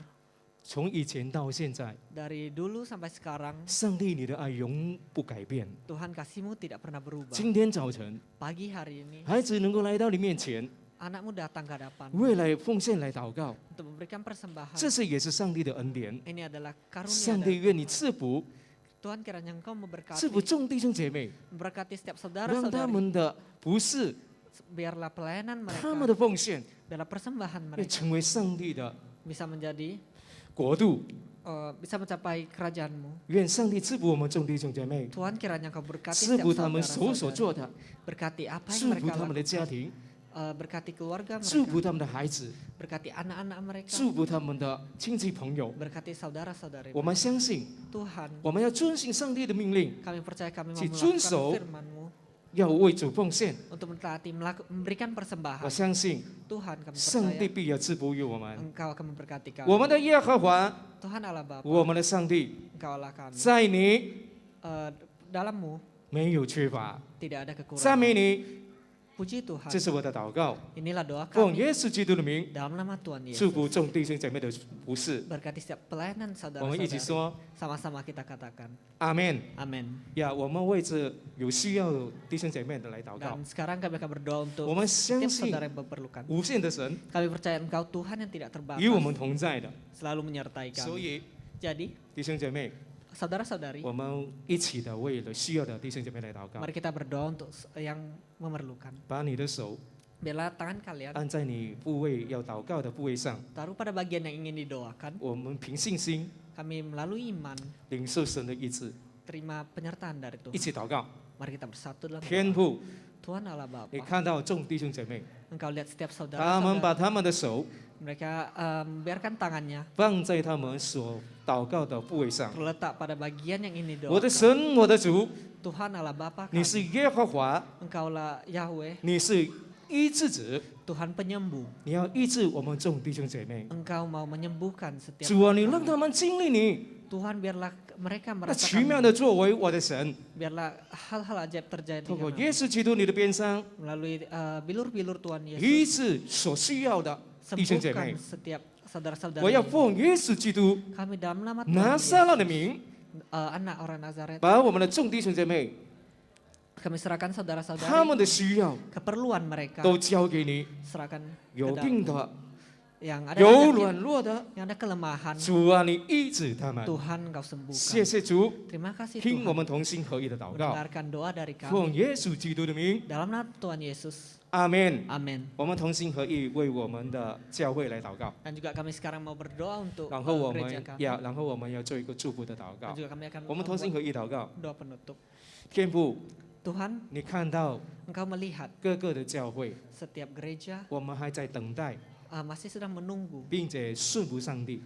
Speaker 6: 从以前到现在，
Speaker 1: dari dulu sampai sekarang
Speaker 6: 上帝你的爱永不改变。
Speaker 1: Tuhan kasih-Mu tidak pernah berubah.
Speaker 6: 今天早晨，
Speaker 1: Pagi hari ini
Speaker 6: 孩子能够来到你面前，
Speaker 1: anakmu datang ke hadapan
Speaker 6: 为了奉献来祷告，
Speaker 1: untuk memberikan persembahan.
Speaker 6: 这是也是上帝的恩典。
Speaker 1: Ini adalah
Speaker 6: 上
Speaker 1: karunia
Speaker 6: 帝
Speaker 1: dari
Speaker 6: 愿你赐福，
Speaker 1: Tuhan, kiranya Engkau
Speaker 6: 赐
Speaker 1: memberkati
Speaker 6: 福众弟兄姐妹，
Speaker 1: memberkati setiap
Speaker 6: 让他
Speaker 1: saudara-saudari.
Speaker 6: 们的服侍，
Speaker 1: Biarlah pelayanan
Speaker 6: 他们
Speaker 1: mereka,
Speaker 6: 的奉献，
Speaker 1: biarlah persembahan
Speaker 6: 要
Speaker 1: mereka
Speaker 6: 成为上帝的
Speaker 1: bisa menjadi
Speaker 6: 国度。
Speaker 1: bisa mencapai kerajaan-Mu.
Speaker 6: 愿上帝赐福我们众弟兄姐妹，
Speaker 1: Tuhan, kiranya Engkau berkati
Speaker 6: 赐
Speaker 1: setiap
Speaker 6: 福他们手所
Speaker 1: saudara-saudari.
Speaker 6: 做的，
Speaker 1: Berkati apa
Speaker 6: 祝
Speaker 1: yang
Speaker 6: 福
Speaker 1: mereka
Speaker 6: 他们的
Speaker 1: lakukan.
Speaker 6: 家庭，
Speaker 1: Berkati keluarga
Speaker 6: 祝
Speaker 1: mereka.
Speaker 6: 福他们的孩子，
Speaker 1: Berkati anak-anak mereka.
Speaker 6: 祝福他们的亲戚朋友。
Speaker 1: Berkati saudara-saudari.
Speaker 6: 我们相信，
Speaker 1: Tuhan,
Speaker 6: 我们要遵行上帝的命令，
Speaker 1: kami percaya kami mau
Speaker 6: 去遵
Speaker 1: melakukan
Speaker 6: 守
Speaker 1: firman-Mu
Speaker 6: 要为主奉献。
Speaker 1: untuk mentaati memberikan
Speaker 6: 我
Speaker 1: persembahan.
Speaker 6: 相信
Speaker 1: Tuhan, kami
Speaker 6: 上帝
Speaker 1: percaya
Speaker 6: 必要赐福于我们。
Speaker 1: Engkau akan memberkati
Speaker 6: 我
Speaker 1: kami.
Speaker 6: 们的耶和华，
Speaker 1: Tuhan Allah Bapa,
Speaker 6: 我们的上帝，
Speaker 1: Engkau Allah kami.
Speaker 6: 在你
Speaker 1: Dalam-Mu
Speaker 6: 没有缺乏。
Speaker 1: tidak ada
Speaker 6: 赞美
Speaker 1: kekurangan.
Speaker 6: 你，
Speaker 1: Puji Tuhan.
Speaker 6: 这是我的祷告，
Speaker 1: Inilah doa
Speaker 6: 奉
Speaker 1: kami
Speaker 6: 耶稣基督的名，
Speaker 1: dalam nama Tuhan
Speaker 6: 祝
Speaker 1: Yesus.
Speaker 6: 福众弟兄姐妹的服侍。
Speaker 1: Berkati setiap pelayanan
Speaker 6: 我们一起
Speaker 1: saudara-saudari.
Speaker 6: 说
Speaker 1: Sama-sama kita katakan.
Speaker 6: 阿门。
Speaker 1: Amin.
Speaker 6: 呀，我们为着有需要的弟兄姐妹的来祷告。
Speaker 1: Dan sekarang kami akan berdoa
Speaker 6: 我
Speaker 1: untuk
Speaker 6: 们相
Speaker 1: setiap
Speaker 6: 信
Speaker 1: saudara yang memerlukan.
Speaker 6: 无限的神
Speaker 1: Kami percaya Engkau Tuhan yang tidak
Speaker 6: 与我
Speaker 1: terbatas,
Speaker 6: 们同在的，
Speaker 1: selalu menyertai
Speaker 6: 所
Speaker 1: kami.
Speaker 6: 以
Speaker 1: Jadi,
Speaker 6: 弟兄姐妹，
Speaker 1: saudara-saudari,
Speaker 6: 我们一起的为了需要的弟兄姐妹来祷告。
Speaker 1: mari kita berdoa untuk yang memerlukan.
Speaker 6: 把你的手
Speaker 1: Biarlah tangan kalian
Speaker 6: 按在你部位要祷告的部位上，
Speaker 1: taruh pada bagian yang ingin didoakan.
Speaker 6: 我们凭信心
Speaker 1: Kami melalui iman
Speaker 6: 领受神的医治，
Speaker 1: terima penyertaan dari
Speaker 6: 一
Speaker 1: Tuhan.
Speaker 6: 起祷告。
Speaker 1: Mari kita bersatu dalam
Speaker 6: 天
Speaker 1: doa.
Speaker 6: 父，
Speaker 1: Tuhan Allah
Speaker 6: 你
Speaker 1: Bapa,
Speaker 6: 看到众弟兄姐妹，
Speaker 1: Engkau lihat setiap
Speaker 6: 他们把
Speaker 1: saudara-saudara.
Speaker 6: 他们的手
Speaker 1: Mereka membiarkan tangannya
Speaker 6: 放在他们所祷告的部位上。
Speaker 1: terletak pada bagian yang ini
Speaker 6: 我的
Speaker 1: doakan.
Speaker 6: 神，我的主，
Speaker 1: Tuhan Allah Bapa
Speaker 6: 你
Speaker 1: kami,
Speaker 6: 是耶和华，
Speaker 1: Engkaulah Yahweh,
Speaker 6: 你是医治者，
Speaker 1: Tuhan penyembuh.
Speaker 6: 你要医治我们众弟兄姐妹。
Speaker 1: Engkau mau menyembuhkan setiap
Speaker 6: 主啊，你
Speaker 1: kami.
Speaker 6: 让他们经历你
Speaker 1: Tuhan, biarlah mereka
Speaker 6: 那奇
Speaker 1: merasakan,
Speaker 6: 妙的作为，我的神。
Speaker 1: biarlah hal-hal ajaib terjadi
Speaker 6: 透过
Speaker 1: dengan
Speaker 6: 耶稣基督你的鞭伤，
Speaker 1: melalui bilur-bilur Tuhan
Speaker 6: 医
Speaker 1: Yesus,
Speaker 6: 治所需要的弟兄姐
Speaker 1: sembuhkan
Speaker 6: 妹。
Speaker 1: setiap saudara-saudara
Speaker 6: 我要
Speaker 1: ini.
Speaker 6: 奉耶稣基督
Speaker 1: Kami dalam nama
Speaker 6: 拿
Speaker 1: Tuhan
Speaker 6: 撒勒
Speaker 1: Yesus,
Speaker 6: 的名，
Speaker 1: anak orang Nazaret,
Speaker 6: 把我们的众弟兄姐妹
Speaker 1: kami serahkan
Speaker 6: 他
Speaker 1: saudara-saudari,
Speaker 6: 们的需要
Speaker 1: keperluan mereka,
Speaker 6: 都交给你。
Speaker 1: serahkan
Speaker 6: 有
Speaker 1: ke
Speaker 6: 病
Speaker 1: dalam
Speaker 6: 的，
Speaker 1: yang ada
Speaker 6: 有
Speaker 1: penyakit,
Speaker 6: 软弱的，
Speaker 1: yang ada kelemahan,
Speaker 6: 主啊，你医治他们。
Speaker 1: Tuhan Engkau
Speaker 6: 谢
Speaker 1: sembuhkan.
Speaker 6: 谢主，
Speaker 1: Terima kasih
Speaker 6: 听我
Speaker 1: Tuhan
Speaker 6: 们同心合意的祷告，
Speaker 1: mendengarkan doa dari
Speaker 6: 奉
Speaker 1: kami
Speaker 6: 耶稣基督的名，
Speaker 1: dalam nama Tuhan Yesus.
Speaker 6: 阿门。
Speaker 1: Amin.
Speaker 6: 我们同心合意为我们的教会来祷告，
Speaker 1: Dan juga kami sekarang mau berdoa untuk
Speaker 6: 然后我
Speaker 1: gereja
Speaker 6: 们
Speaker 1: kami.
Speaker 6: 然后我们要做一个祝福的祷
Speaker 1: Dan
Speaker 6: 告。
Speaker 1: juga kami akan
Speaker 6: 我们同心
Speaker 1: membuat
Speaker 6: 合意祷告，
Speaker 1: doa penutup.
Speaker 6: 天父，
Speaker 1: Tuhan,
Speaker 6: 你看到
Speaker 1: Engkau melihat
Speaker 6: 各个的教会，
Speaker 1: setiap gereja
Speaker 6: 我们还在等待，
Speaker 1: masih sedang menunggu
Speaker 6: 并且顺服上帝。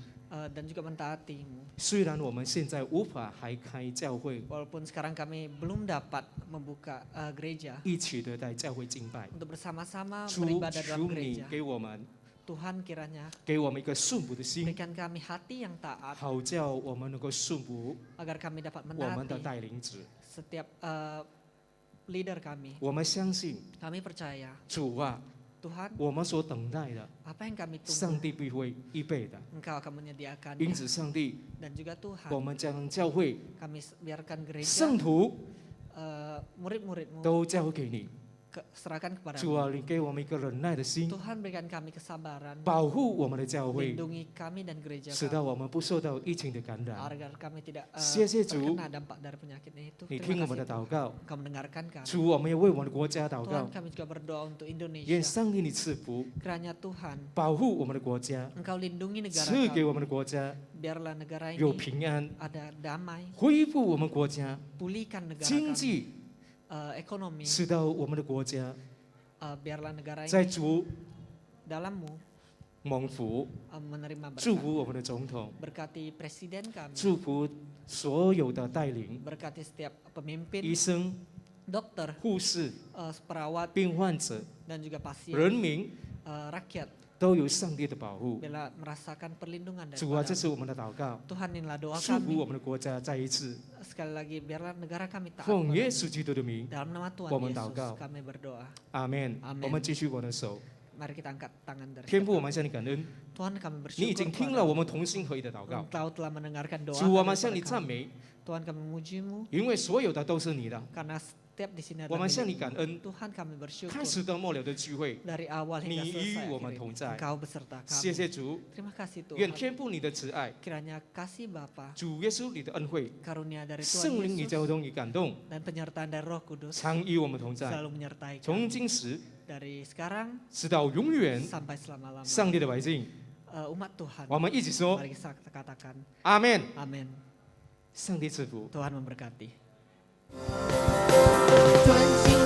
Speaker 1: dan juga mentaati-Mu.
Speaker 6: 虽然我们现在无法还开教会，
Speaker 1: Walaupun sekarang kami belum dapat membuka gereja
Speaker 6: 一起的在教会敬拜，
Speaker 1: untuk bersama-sama
Speaker 6: 主
Speaker 1: beribadah dalam
Speaker 6: 求你
Speaker 1: gereja.
Speaker 6: 给我们，
Speaker 1: Tuhan, kiranya
Speaker 6: 给我们一个顺服的心，
Speaker 1: berikan kami hati yang taat
Speaker 6: 好叫我们能够顺服
Speaker 1: agar kami dapat
Speaker 6: 我们的
Speaker 1: menaati
Speaker 6: 带领者。
Speaker 1: setiap leader kami.
Speaker 6: 我们相信
Speaker 1: Kami percaya
Speaker 6: 主啊，
Speaker 1: Tuhan,
Speaker 6: 我们所等待的，
Speaker 1: apa yang kami
Speaker 6: 上
Speaker 1: tunggu
Speaker 6: 帝必会预备的。
Speaker 1: Engkau akan menyediakan.
Speaker 6: 因此，上帝，
Speaker 1: Dan juga
Speaker 6: 我
Speaker 1: Tuhan,
Speaker 6: 们将教会
Speaker 1: kami biarkan gereja
Speaker 6: 圣徒
Speaker 1: murid-muridmu
Speaker 6: 都交给你。
Speaker 1: serahkan
Speaker 6: 主
Speaker 1: kepadamu.
Speaker 6: 啊，你给我们一个忍耐的心，
Speaker 1: Tuhan berikan kami kesabaran,
Speaker 6: 保护我们的教会，
Speaker 1: lindungi kami dan gereja
Speaker 6: 使到
Speaker 1: kami
Speaker 6: 我们不受到疫情的感染。
Speaker 1: agar kami tidak
Speaker 6: 谢谢主，
Speaker 1: terkena dampak dari penyakitnya itu.
Speaker 6: 你听
Speaker 1: Terima
Speaker 6: 我们的
Speaker 1: kasih
Speaker 6: 祷
Speaker 1: Tuhan.
Speaker 6: 告，
Speaker 1: Engkau mendengarkan kami.
Speaker 6: 主，我们也为我们的国家祷
Speaker 1: Tuhan
Speaker 6: 告，
Speaker 1: kami juga berdoa untuk
Speaker 6: 愿
Speaker 1: Indonesia.
Speaker 6: 上帝你赐福，
Speaker 1: Kiranya Tuhan
Speaker 6: 保护我们的国家，
Speaker 1: Engkau lindungi negara
Speaker 6: 赐给
Speaker 1: kami.
Speaker 6: 我们的国家
Speaker 1: Biarlah negara
Speaker 6: 有
Speaker 1: ini
Speaker 6: 平安，
Speaker 1: ada damai,
Speaker 6: 恢复我们国家
Speaker 1: pulihkan negara
Speaker 6: 经
Speaker 1: kami,
Speaker 6: 济，
Speaker 1: ekonomi.
Speaker 6: 使到我们的国家
Speaker 1: Biarlah negara
Speaker 6: 在
Speaker 1: ini
Speaker 6: 主
Speaker 1: dalammu
Speaker 6: 蒙福，
Speaker 1: menerima
Speaker 6: 祝
Speaker 1: berkat.
Speaker 6: 福我们的总统，
Speaker 1: Berkati presiden kami,
Speaker 6: 祝福所有的带领
Speaker 1: berkati setiap
Speaker 6: 医
Speaker 1: pemimpin,
Speaker 6: 生、
Speaker 1: dokter,
Speaker 6: 护士、
Speaker 1: perawat
Speaker 6: 病患者、
Speaker 1: dan juga pasien,
Speaker 6: 人民
Speaker 1: rakyat.
Speaker 6: 都有上帝的保护。
Speaker 1: Bila merasakan perlindungan
Speaker 6: 主啊，这
Speaker 1: daripada
Speaker 6: 是我们的祷告，
Speaker 1: Tuhan, inilah doa
Speaker 6: 祝福我
Speaker 1: kami.
Speaker 6: 们的国家再一次
Speaker 1: Sekali lagi biarlah negara kami taat
Speaker 6: 奉耶
Speaker 1: padamu.
Speaker 6: 稣基督的名，
Speaker 1: Dalam nama Tuhan
Speaker 6: 我们祷告
Speaker 1: Yesus kami berdoa.
Speaker 6: 阿门。
Speaker 1: Amen
Speaker 6: 我们继续我们的手，
Speaker 1: Mari kita angkat tangan dari
Speaker 6: 天父，我
Speaker 1: kita.
Speaker 6: 们向你感恩，
Speaker 1: Tuhan kami
Speaker 6: 你已
Speaker 1: bersyukur
Speaker 6: 经听了
Speaker 1: kepadamu.
Speaker 6: 我们同心合一的祷告。
Speaker 1: Engkau telah mendengarkan doa
Speaker 6: 主，我
Speaker 1: kami
Speaker 6: 们向你
Speaker 1: kepada
Speaker 6: 赞
Speaker 1: kami.
Speaker 6: 美，
Speaker 1: Tuhan kami memujimu
Speaker 6: 因为所有的都是你的。
Speaker 1: karena setiap di sini
Speaker 6: 我
Speaker 1: adalah
Speaker 6: 们向你
Speaker 1: milikmu.
Speaker 6: 感恩，
Speaker 1: Tuhan kami
Speaker 6: 开
Speaker 1: bersyukur
Speaker 6: 始到末了的聚会，
Speaker 1: dari awal hingga
Speaker 6: 你与
Speaker 1: selesai
Speaker 6: 我们
Speaker 1: akhir
Speaker 6: 同
Speaker 1: ini.
Speaker 6: 在。
Speaker 1: Engkau beserta
Speaker 6: 谢
Speaker 1: kami.
Speaker 6: 谢主，
Speaker 1: Terima kasih
Speaker 6: 愿
Speaker 1: Tuhan.
Speaker 6: 天父你的慈爱，
Speaker 1: Kiranya kasih Bapa,
Speaker 6: 主耶稣你的恩惠，
Speaker 1: karunia dari
Speaker 6: 圣
Speaker 1: Tuhan
Speaker 6: 灵与交
Speaker 1: Yesus
Speaker 6: 通与感动，
Speaker 1: dan penyertaan dari Roh Kudus
Speaker 6: 常与我们同在，
Speaker 1: selalu menyertai
Speaker 6: 从
Speaker 1: kami
Speaker 6: 今时
Speaker 1: dari sekarang
Speaker 6: 直到永远。
Speaker 1: sampai selama-lamanya.
Speaker 6: 上帝的百姓，
Speaker 1: Umat Tuhan,
Speaker 6: 我们一起说
Speaker 1: mari kita katakan
Speaker 6: 阿门。
Speaker 1: amin.
Speaker 6: 上帝赐福。
Speaker 1: Tuhan memberkati.
Speaker 7: 专心